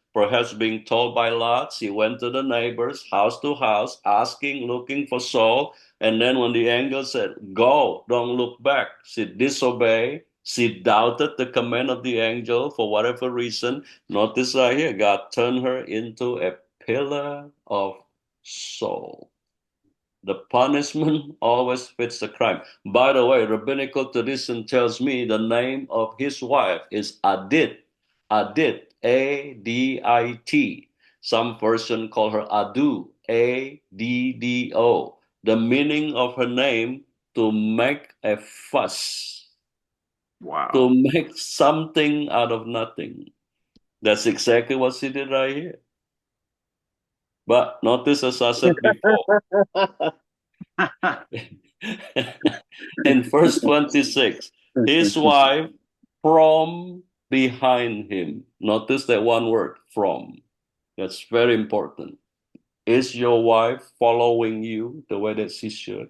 being told by Lot. She went to the neighbors, house to house, asking, looking for Saul. And then when the angel said, go, don't look back, she disobeyed. She doubted the command of the angel for whatever reason. Notice right here, God turned her into a pillar of salt. The punishment always fits the crime. By the way, rabbinical tradition tells me the name of his wife is Adit. Adit, A-D-I-T. Some version call her Adu, A-D-D-O. The meaning of her name, to make a fuss, Wow. to make something out of nothing. That's exactly what she did right here. But notice, as I said before, in verse 26, his wife from behind him. Notice that one word, from. That's very important. Is your wife following you the way that she should?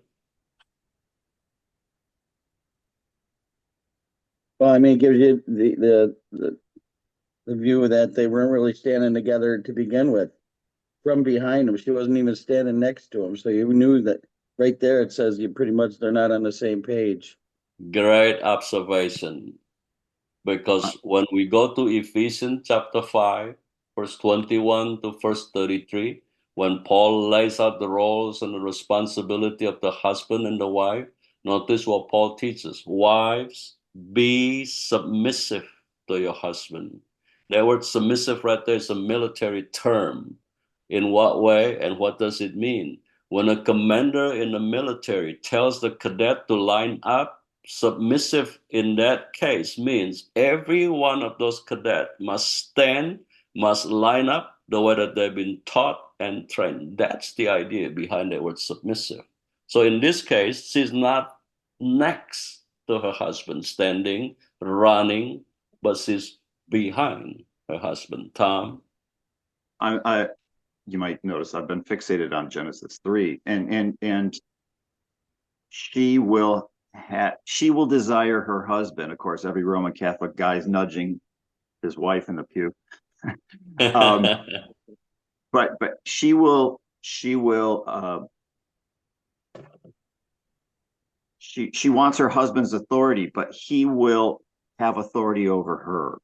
Well, I mean, it gives you the view that they weren't really standing together to begin with. From behind him, she wasn't even standing next to him, so you knew that right there. It says you pretty much they're not on the same page. Great observation. Because when we go to Ephesians chapter 5, verse 21 to verse 33, when Paul lays out the roles and the responsibility of the husband and the wife, notice what Paul teaches. Wives, be submissive to your husband. That word submissive right there is a military term. In what way and what does it mean? When a commander in the military tells the cadet to line up, submissive in that case means every one of those cadets must stand, must line up the way that they've been taught and trained. That's the idea behind the word submissive. So in this case, she's not next to her husband, standing, running, but she's behind her husband. Tom? You might notice I've been fixated on Genesis 3, and she will desire her husband. Of course, every Roman Catholic guy is nudging his wife in the pew. um, but she will she wants her husband's authority, but he will have authority over her.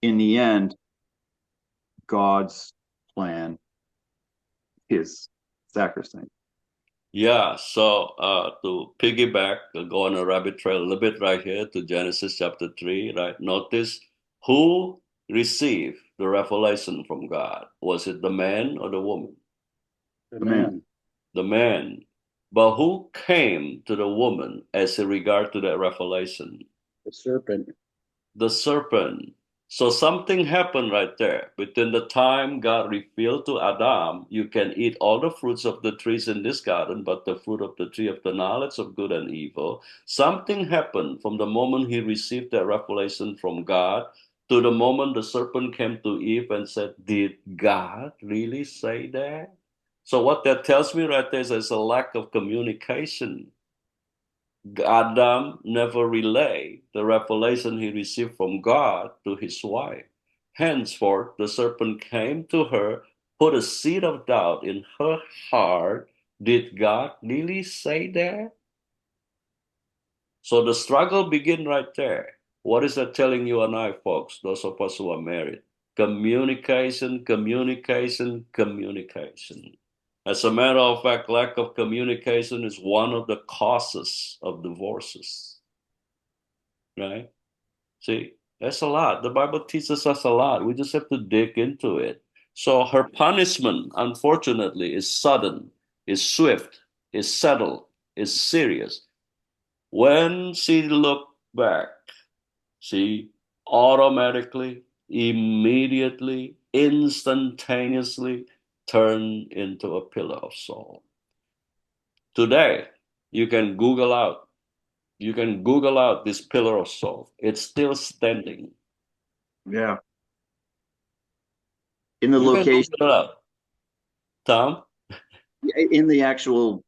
In the end, God's plan is sacrosanct. Yeah, so to piggyback, go on a rabbit trail a little bit right here to Genesis chapter 3, right? Notice who received the revelation from God. Was it the man or the woman? The man. The man. But who came to the woman as in regard to that revelation? The serpent. The serpent. So something happened right there. Between the time God revealed to Adam, you can eat all the fruits of the trees in this garden, but the fruit of the tree of the knowledge of good and evil. Something happened from the moment he received that revelation from God to the moment the serpent came to Eve and said, did God really say that? So what that tells me right there is there's a lack of communication. Adam never relayed the revelation he received from God to his wife. Henceforth, the serpent came to her, put a seed of doubt in her heart. Did God really say that? So the struggle begins right there. What is that telling you and I, folks, those of us who are married? Communication, communication, communication. As a matter of fact, lack of communication is one of the causes of divorces, right? See, that's a lot. The Bible teaches us a lot. We just have to dig into it. So her punishment, unfortunately, is sudden, is swift, is settled, is serious. When she looked back, she automatically, immediately, instantaneously turned into a pillar of salt. Today, you can Google out this pillar of salt. It's still standing. Yeah. In the You can location, Google it out. Tom? in the actual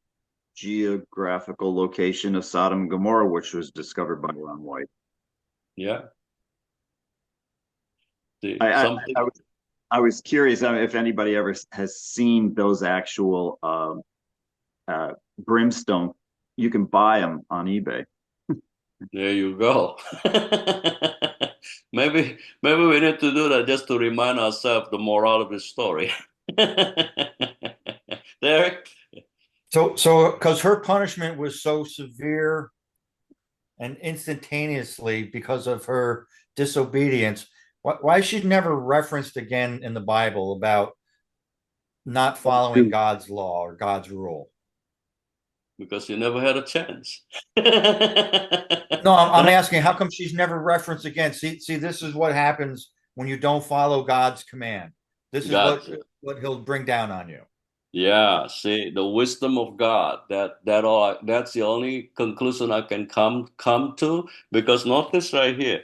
geographical location of Sodom and Gomorrah, which was discovered by Ron White. Yeah. See, I, I, something. I was curious if anybody ever has seen those actual brimstone. You can buy them on eBay. There you go. maybe we need to do that just to remind ourselves the moral of the story. Derek? So because her punishment was so severe and instantaneously because of her disobedience, why is she never referenced again in the Bible about not following God's law or God's rule? Because you never had a chance. No, I'm asking how come she's never referenced again? See, this is what happens when you don't follow God's command. This is Gotcha. what he'll bring down on you. Yeah, see, the wisdom of God. That's the only conclusion I can come to, because notice right here,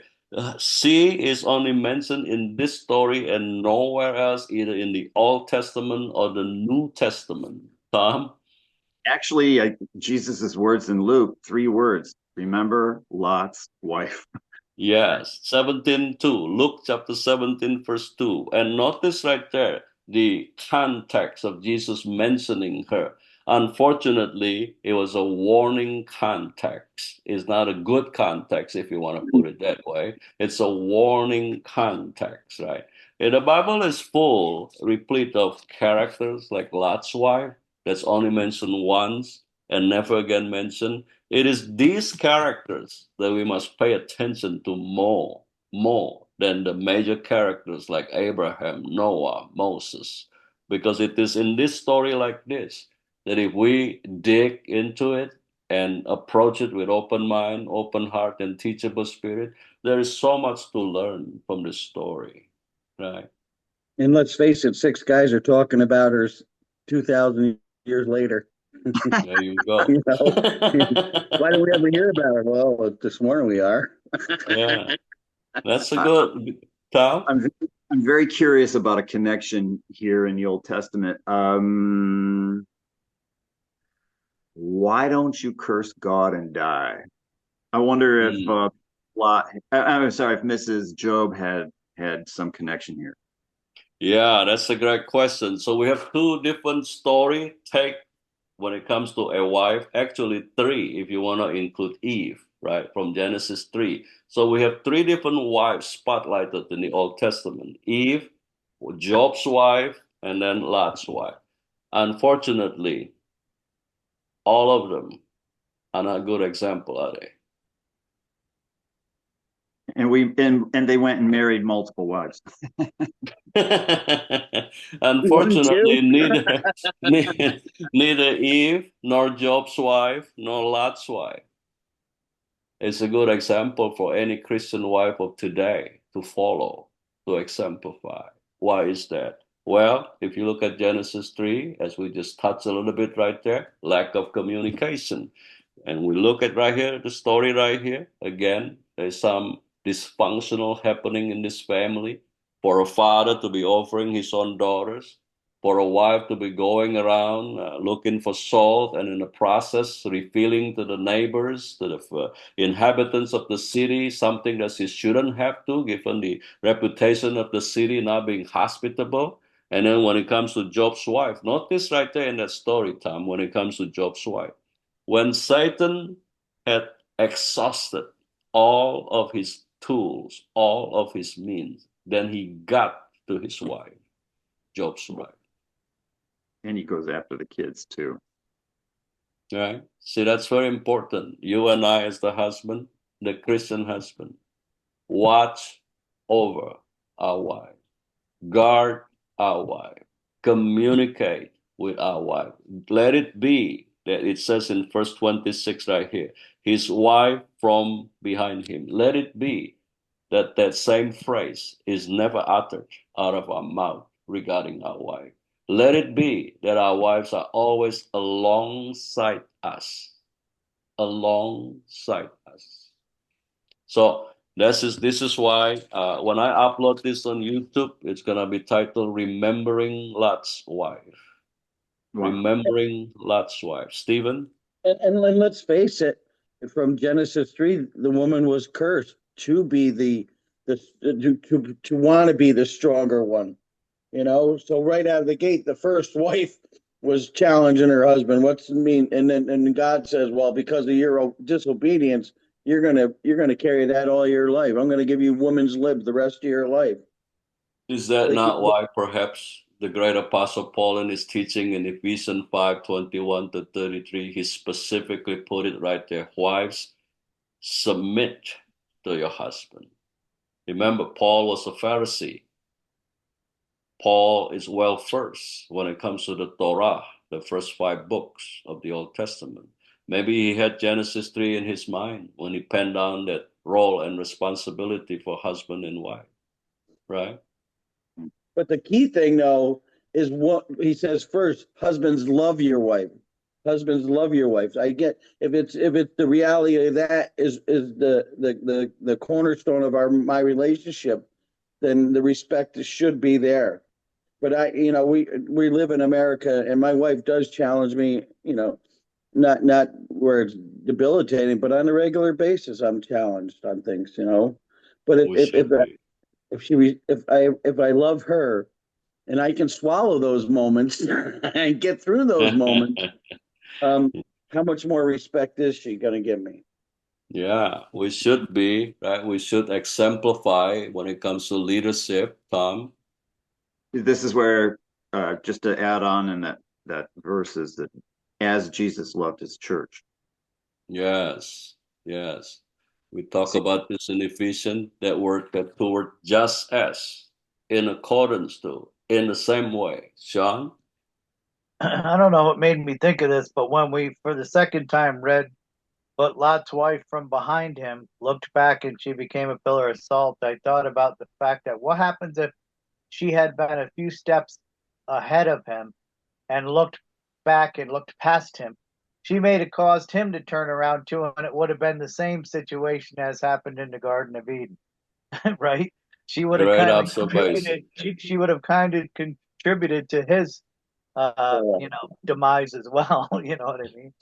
she is only mentioned in this story and nowhere else, either in the Old Testament or the New Testament. Tom? Actually, Jesus's words in Luke, 3 words. Remember Lot's wife. Yes, 17:2. Luke chapter 17, verse 2. And notice right there the context of Jesus mentioning her. Unfortunately, it was a warning context. It's not a good context, if you want to put it that way. It's a warning context, right? And the Bible is full, replete of characters like Lot's wife, that's only mentioned once and never again mentioned. It is these characters that we must pay attention to more than the major characters like Abraham, Noah, Moses, because it is in this story like this that if we dig into it and approach it with open mind, open heart, and teachable spirit, there is so much to learn from this story, right? And let's face it, 6 guys are talking about her 2,000 years later. There you go. You know, why don't we ever hear about it? Well, this morning we are. Yeah, that's a I, good, Tom. I'm very curious about a connection here in the Old Testament. Why don't you curse God and die? I wonder if Hmm. Lot. I'm sorry, if Mrs. Job had some connection here. Yeah, that's a great question. So we have two different story take when it comes to a wife. Actually, three if you want to include Eve, right? From Genesis 3. So we have three different wives spotlighted in the Old Testament. Eve, Job's wife, and then Lot's wife. Unfortunately, all of them are not a good example, are And they went and married multiple wives. they? One, two. Unfortunately, neither Eve nor Job's wife nor Lot's wife is a good example for any Christian wife of today to follow, to exemplify. Why is that? Well, if you look at Genesis 3, as we just touched a little bit right there, lack of communication. And we look at right here, the story right here. Again, there's some dysfunctional happening in this family. For a father to be offering his own daughters, for a wife to be going around looking for salt, and in the process revealing to the neighbors, to the inhabitants of the city, something that she shouldn't have to, given the reputation of the city not being hospitable. And then when it comes to Job's wife, notice right there in that story, Tom, when it comes to Job's wife, when Satan had exhausted all of his tools, all of his means, then he got to his wife, Job's wife. And he goes after the kids too. Right? See, that's very important. You and I, as the husband, the Christian husband, watch over our wife, guard our wife, communicate with our wife. Let it be that it says in verse 26 right here, his wife from behind him. Let it be that that same phrase is never uttered out of our mouth regarding our wife. Let it be that our wives are always alongside us, alongside us. So this is why when I upload this on YouTube, it's gonna be titled "Remembering Lot's Wife." Wow. Remembering Lot's wife. Stephen. And let's face it, from Genesis 3, the woman was cursed to be the to want to be the stronger one. So right out of the gate, the first wife was challenging her husband. What's it mean? And God says, well, because of your disobedience, you're gonna carry that all your life. I'm gonna give you woman's lib the rest of your life. Is that not why perhaps the great apostle Paul in his teaching in Ephesians 5:21 to 33, he specifically put it right there. Wives, submit to your husband. Remember, Paul was a Pharisee. Paul is well versed when it comes to the Torah, the first 5 books of the Old Testament. Maybe he had Genesis 3 in his mind when he penned down that role and responsibility for husband and wife, right? But the key thing, though, is what he says first: husbands, love your wife. Husbands, love your wives. I get if it's the reality of that is the cornerstone of my relationship, then the respect should be there. But we live in America, and my wife does challenge me. Not where it's debilitating, but on a regular basis, I'm challenged on things. But We should be. if I love her and I can swallow those moments and get through those moments, um, how much more respect is she going to give me? Yeah, we should be, right? We should exemplify when it comes to leadership, Tom. This is where, just to add on in that verse is that as Jesus loved his church. Yes, yes. We talk See, about this in Ephesians, that word, that word, just as, in accordance to, in the same way. Sean? I don't know what made me think of this, but when we, for the second time, read, "But Lot's wife from behind him looked back and she became a pillar of salt," I thought about the fact that what happens if she had been a few steps ahead of him and looked back and looked past him, she may have caused him to turn around too, and it would have been the same situation as happened in the Garden of Eden, right? She would have Great kind of observation. contributed. She would have kind of contributed to his, demise as well. You know what I mean?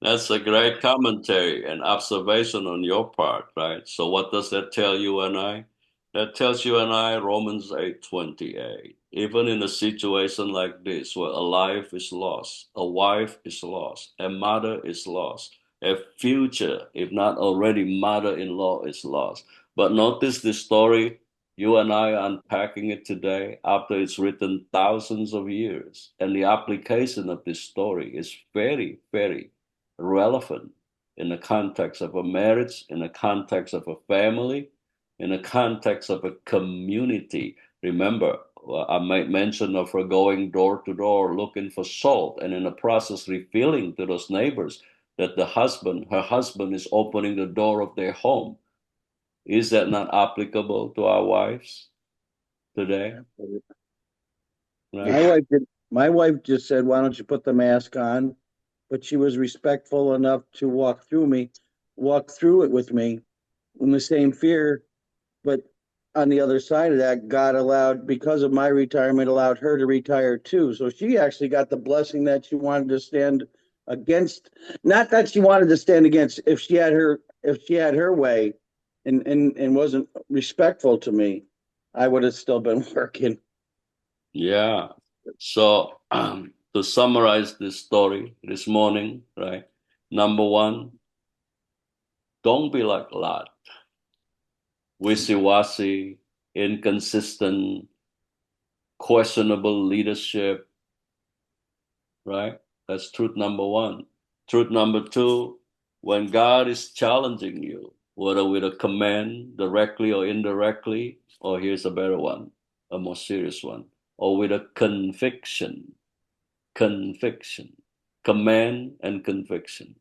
That's a great commentary and observation on your part, right? So what does that tell you and I? That tells you and I Romans 8:28. Even in a situation like this where a life is lost, a wife is lost, a mother is lost, a future, if not already mother-in-law is lost. But notice this story, you and I are unpacking it today after it's written thousands of years. And the application of this story is very, very relevant in the context of a marriage, in the context of a family, in the context of a community. Remember, I might mention of her going door to door looking for salt, and in the process revealing to those neighbors that her husband is opening the door of their home. Is that not applicable to our wives today? Right? My wife just said, "Why don't you put the mask on?" But she was respectful enough to walk through it with me in the same fear. But on the other side of that, God allowed, because of my retirement, allowed her to retire too. So she actually got the blessing that she wanted to stand against. Not that she wanted to stand against. If she had her way, and wasn't respectful to me, I would have still been working. Yeah. So to summarize this story this morning, right? Number one, don't be like Lot, wishy-washy, inconsistent, questionable leadership, right? That's truth number one. Truth number two, when God is challenging you, whether with a command, directly or indirectly, or here's a better one, a more serious one, or with a conviction, command and conviction.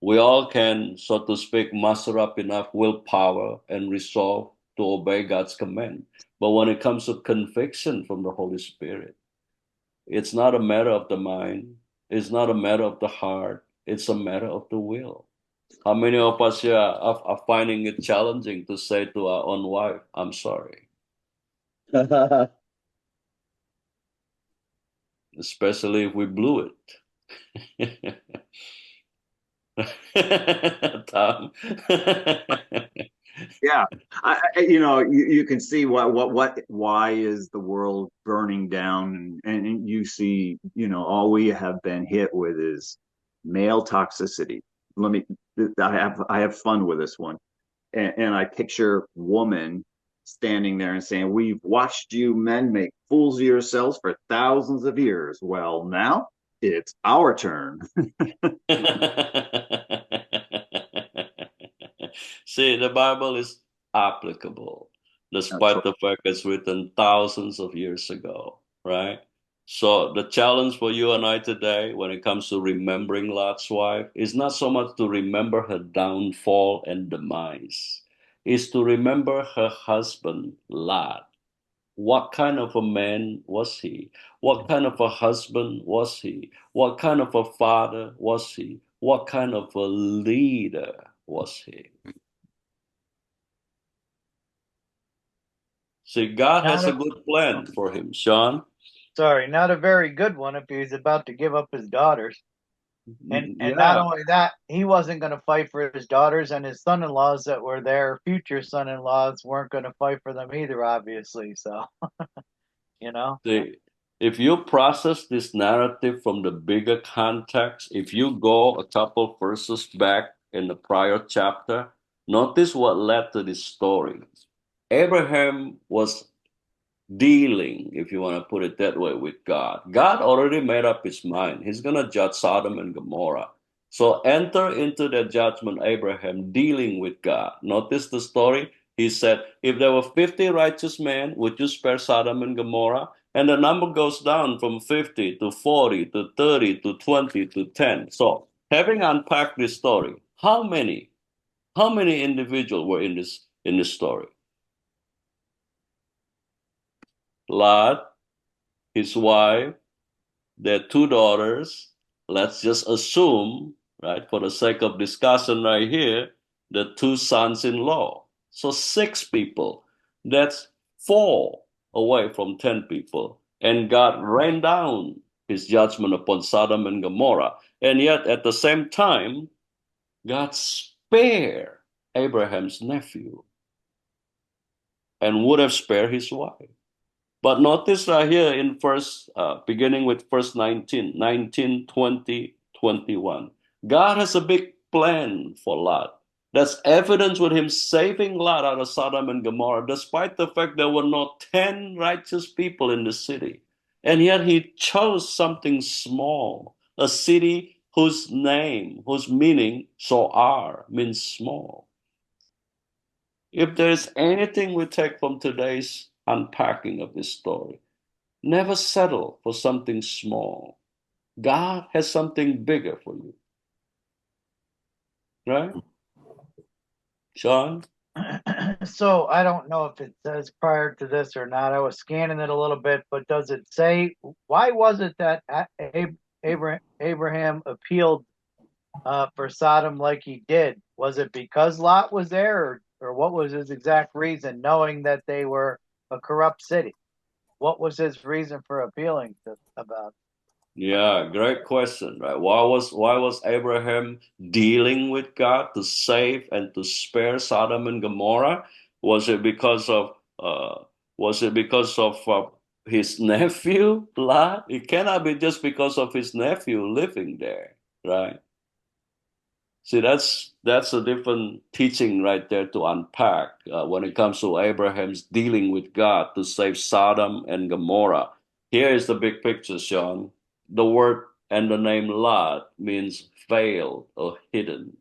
We all can, so to speak, muster up enough willpower and resolve to obey God's command. But when it comes to conviction from the Holy Spirit, it's not a matter of the mind, it's not a matter of the heart, it's a matter of the will. How many of us here are finding it challenging to say to our own wife, I'm sorry, especially if we blew it? Tom. Yeah, you can see why is the world burning down, and you see, all we have been hit with is male toxicity. Let me, I have fun with this one, and I picture woman standing there and saying, "We've watched you men make fools of yourselves for thousands of years. Well, now it's our turn." See, the Bible is applicable, That's despite the fact it's written thousands of years ago, right? So the challenge for you and I today, when it comes to remembering Lot's wife, is not so much to remember her downfall and demise, is to remember her husband, Lot. What kind of a man was he? What kind of a husband was he? What kind of a father was he? What kind of a leader was he? See, God has Not a a good plan for him, Sean. sorry, not a very good one if he's about to give up his daughters. And not Yeah, only that, he wasn't going to fight for his daughters, and his son-in-laws that were their future son-in-laws weren't going to fight for them either, obviously. So, you know, see, if you process this narrative from the bigger context, if you go a couple verses back in the prior chapter, notice what led to this story. Abraham was dealing, if you want to put it that way, with God. God already made up his mind. He's going to judge Sodom and Gomorrah. So enter into the judgment, Abraham, dealing with God. Notice the story. He said, if there were 50 righteous men, would you spare Sodom and Gomorrah? And the number goes down from 50 to 40 to 30 to 20 to 10. So having unpacked this story, how many individuals were in this story? Lot, his wife, their two daughters, let's just assume, right, for the sake of discussion right here, the 2 sons-in-law. So 6 people. That's 4 away from 10 people. And God rained down his judgment upon Sodom and Gomorrah. And yet at the same time, God spared Abraham's nephew and would have spared his wife. But notice right here in beginning with verse 19, 20, 21. God has a big plan for Lot. That's evidence with him saving Lot out of Sodom and Gomorrah, despite the fact there were not 10 righteous people in the city. And yet he chose something small, a city whose meaning, Zoar, means small. If there's anything we take from today's unpacking of this story, never settle for something small. God has something bigger for you. Right? Sean? So I don't know if it says prior to this or not. I was scanning it a little bit, but does it say why was it that Abraham appealed for Sodom like he did? Was it because Lot was there, or what was his exact reason, knowing that they were a corrupt city? What was his reason for appealing about? Yeah, great question, right? Why was Abraham dealing with God to save and to spare Sodom and Gomorrah? Was it because of uh, his nephew Lot? It cannot be just because of his nephew living there, right? See, that's a different teaching right there to unpack when it comes to Abraham's dealing with God to save Sodom and Gomorrah. Here is the big picture, Sean. The word and the name Lot means veiled or hidden.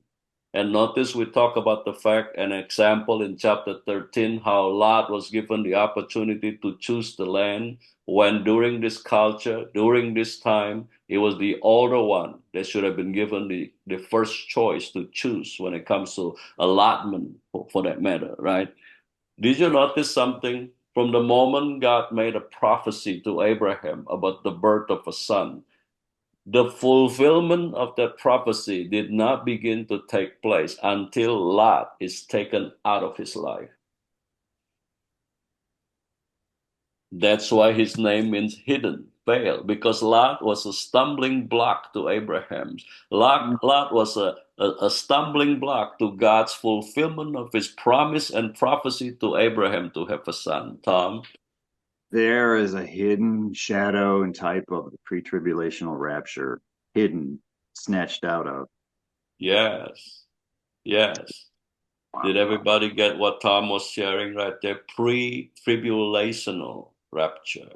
And notice we talk about the fact, an example in chapter 13, how Lot was given the opportunity to choose the land when during this culture, during this time, he was the older one that should have been given the first choice to choose when it comes to allotment for that matter, right? Did you notice something? From the moment God made a prophecy to Abraham about the birth of a son, the fulfillment of that prophecy did not begin to take place until Lot is taken out of his life. That's why his name means hidden, veil, because Lot was a stumbling block to Abraham's. Lot was a stumbling block to God's fulfillment of his promise and prophecy to Abraham to have a son. Tom? There is a hidden shadow and type of the pre-tribulational rapture, hidden, snatched out of. Yes. Yes. Did everybody get what Tom was sharing right there? Pre-tribulational rapture.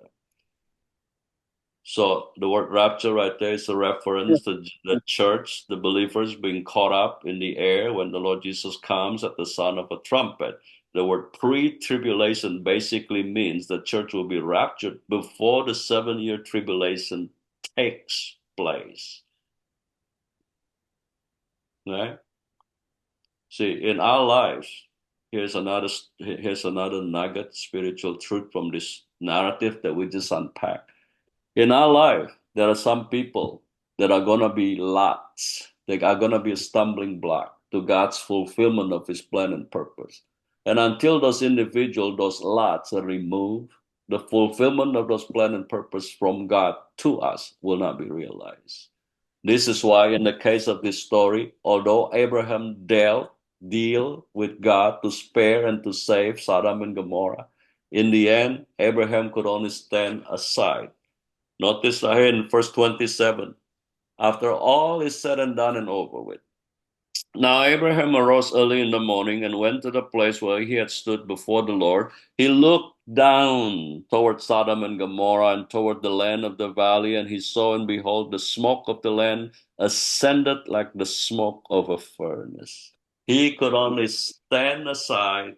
So the word rapture right there is a reference to the church, the believers being caught up in the air when the Lord Jesus comes at the sound of a trumpet. The word pre-tribulation basically means the church will be raptured before the 7-year tribulation takes place. Right? See, in our lives, here's another nugget, spiritual truth from this narrative that we just unpacked. In our life, there are some people that are going to be lots. They are going to be a stumbling block to God's fulfillment of his plan and purpose. And until those individuals, those lots are removed, the fulfillment of those plan and purpose from God to us will not be realized. This is why in the case of this story, although Abraham deal with God to spare and to save Sodom and Gomorrah, in the end, Abraham could only stand aside. Notice here in verse 27, after all is said and done and over with. Now Abraham arose early in the morning and went to the place where he had stood before the Lord. He looked down toward Sodom and Gomorrah and toward the land of the valley, and he saw and behold, the smoke of the land ascended like the smoke of a furnace. He could only stand aside,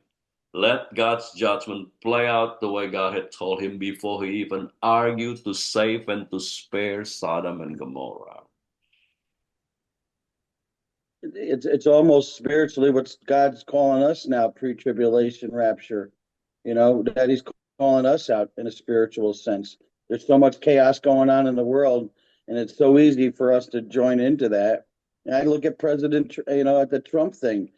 let God's judgment play out the way God had told him before he even argued to save and to spare Sodom and Gomorrah. It's almost spiritually what God's calling us now, pre-tribulation rapture. That he's calling us out in a spiritual sense. There's so much chaos going on in the world, and it's so easy for us to join into that. And I look at at the Trump thing.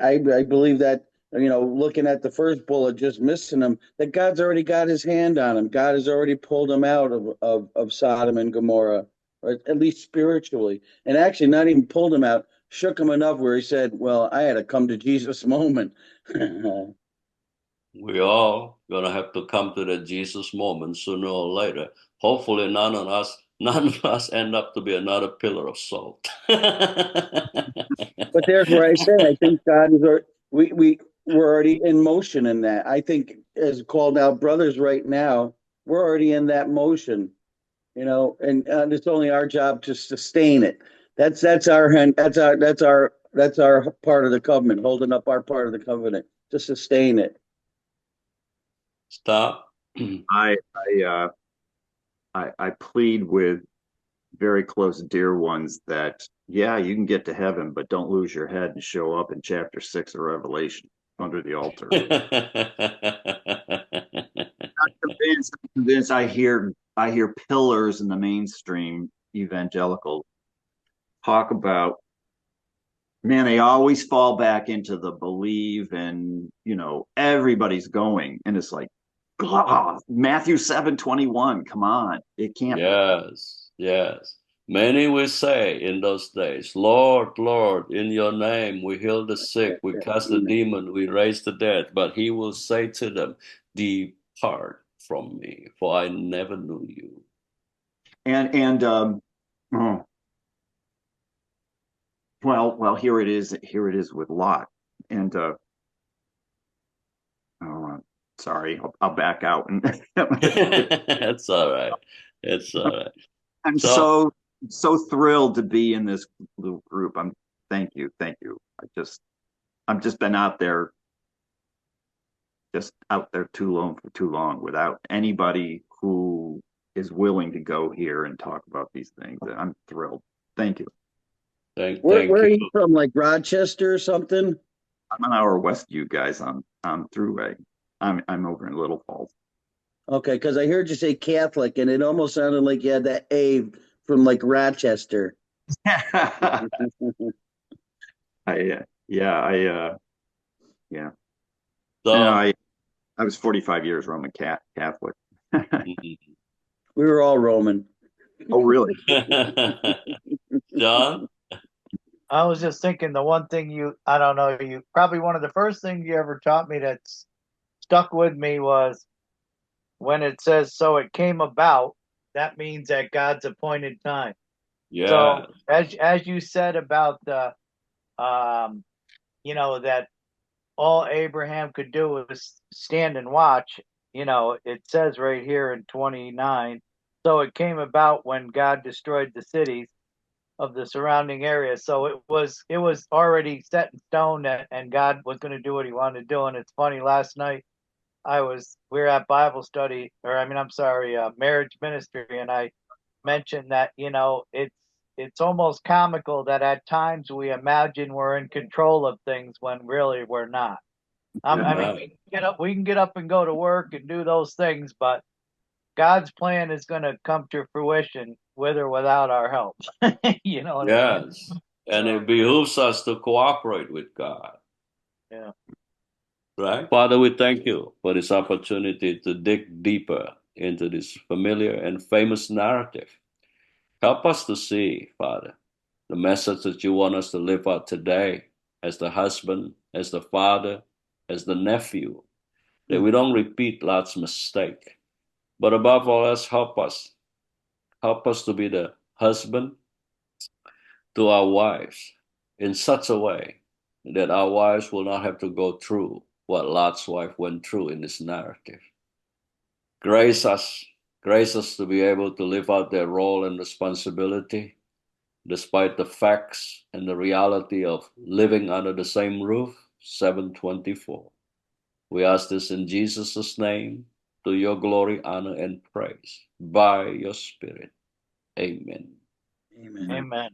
I believe that, looking at the first bullet, just missing him, that God's already got his hand on him. God has already pulled him out of Sodom and Gomorrah, or at least spiritually, and actually not even pulled him out, shook him enough where he said, well, I had a come to Jesus moment. We all gonna have to come to that Jesus moment sooner or later. Hopefully, none of us end up to be another pillar of salt. But there's where I say I think God is we're already in motion in that. I think as called out brothers right now, we're already in that motion, and it's only our job to sustain it. That's our hand. That's our part of the covenant, holding up our part of the covenant to sustain it. Stop. I plead with very close dear ones that, yeah, you can get to heaven, but don't lose your head and show up in chapter 6 of Revelation under the altar. Convinced. I hear pillars in the mainstream evangelical talk about, man, they always fall back into the believe, and everybody's going, and it's like, God, Matthew 7:21, come on, it can't. Yes. Many will say in those days, Lord, Lord, in your name we heal the sick, we cast the demon, we raise the dead. But he will say to them, depart from me, for I never knew you. Well, here it is with Lot. And sorry, I'll back out. It's all right. It's all right. I'm so thrilled to be in this little group. Thank you. I've just been out there too long without anybody who is willing to go here and talk about these things. I'm thrilled. Thank you. Where are you from? Like Rochester or something? I'm an hour west of you guys on Thruway. I'm over in Little Falls. Okay, because I heard you say Catholic, and it almost sounded like you had that A from like Rochester. Yeah. So, I was 45 years Roman Catholic. We were all Roman. Oh, really? John? I was just thinking the one thing I don't know, probably one of the first things you ever taught me that's stuck with me was when it says, so it came about, that means at God's appointed time. Yeah. So as you said about the, that all Abraham could do was stand and watch, it says right here in 29, so it came about when God destroyed the cities of the surrounding area. So it was already set in stone and God was going to do what he wanted to do. And it's funny, last night we were at Bible study, marriage ministry, and I mentioned that, it's almost comical that at times we imagine we're in control of things when really we're not. I mean, we can get up and go to work and do those things, but God's plan is going to come to fruition with or without our help. You know what I mean? Yes. And it behooves us to cooperate with God. Yeah. Right? Father, we thank you for this opportunity to dig deeper into this familiar and famous narrative. Help us to see, Father, the message that you want us to live out today as the husband, as the father, as the nephew, that we don't repeat Lot's mistake. But above all else, help us. Help us to be the husband to our wives in such a way that our wives will not have to go through what Lot's wife went through in this narrative. Grace us to be able to live out their role and responsibility despite the facts and the reality of living under the same roof, 724. We ask this in Jesus' name, to your glory, honor, and praise, by your Spirit. Amen. Amen. Amen.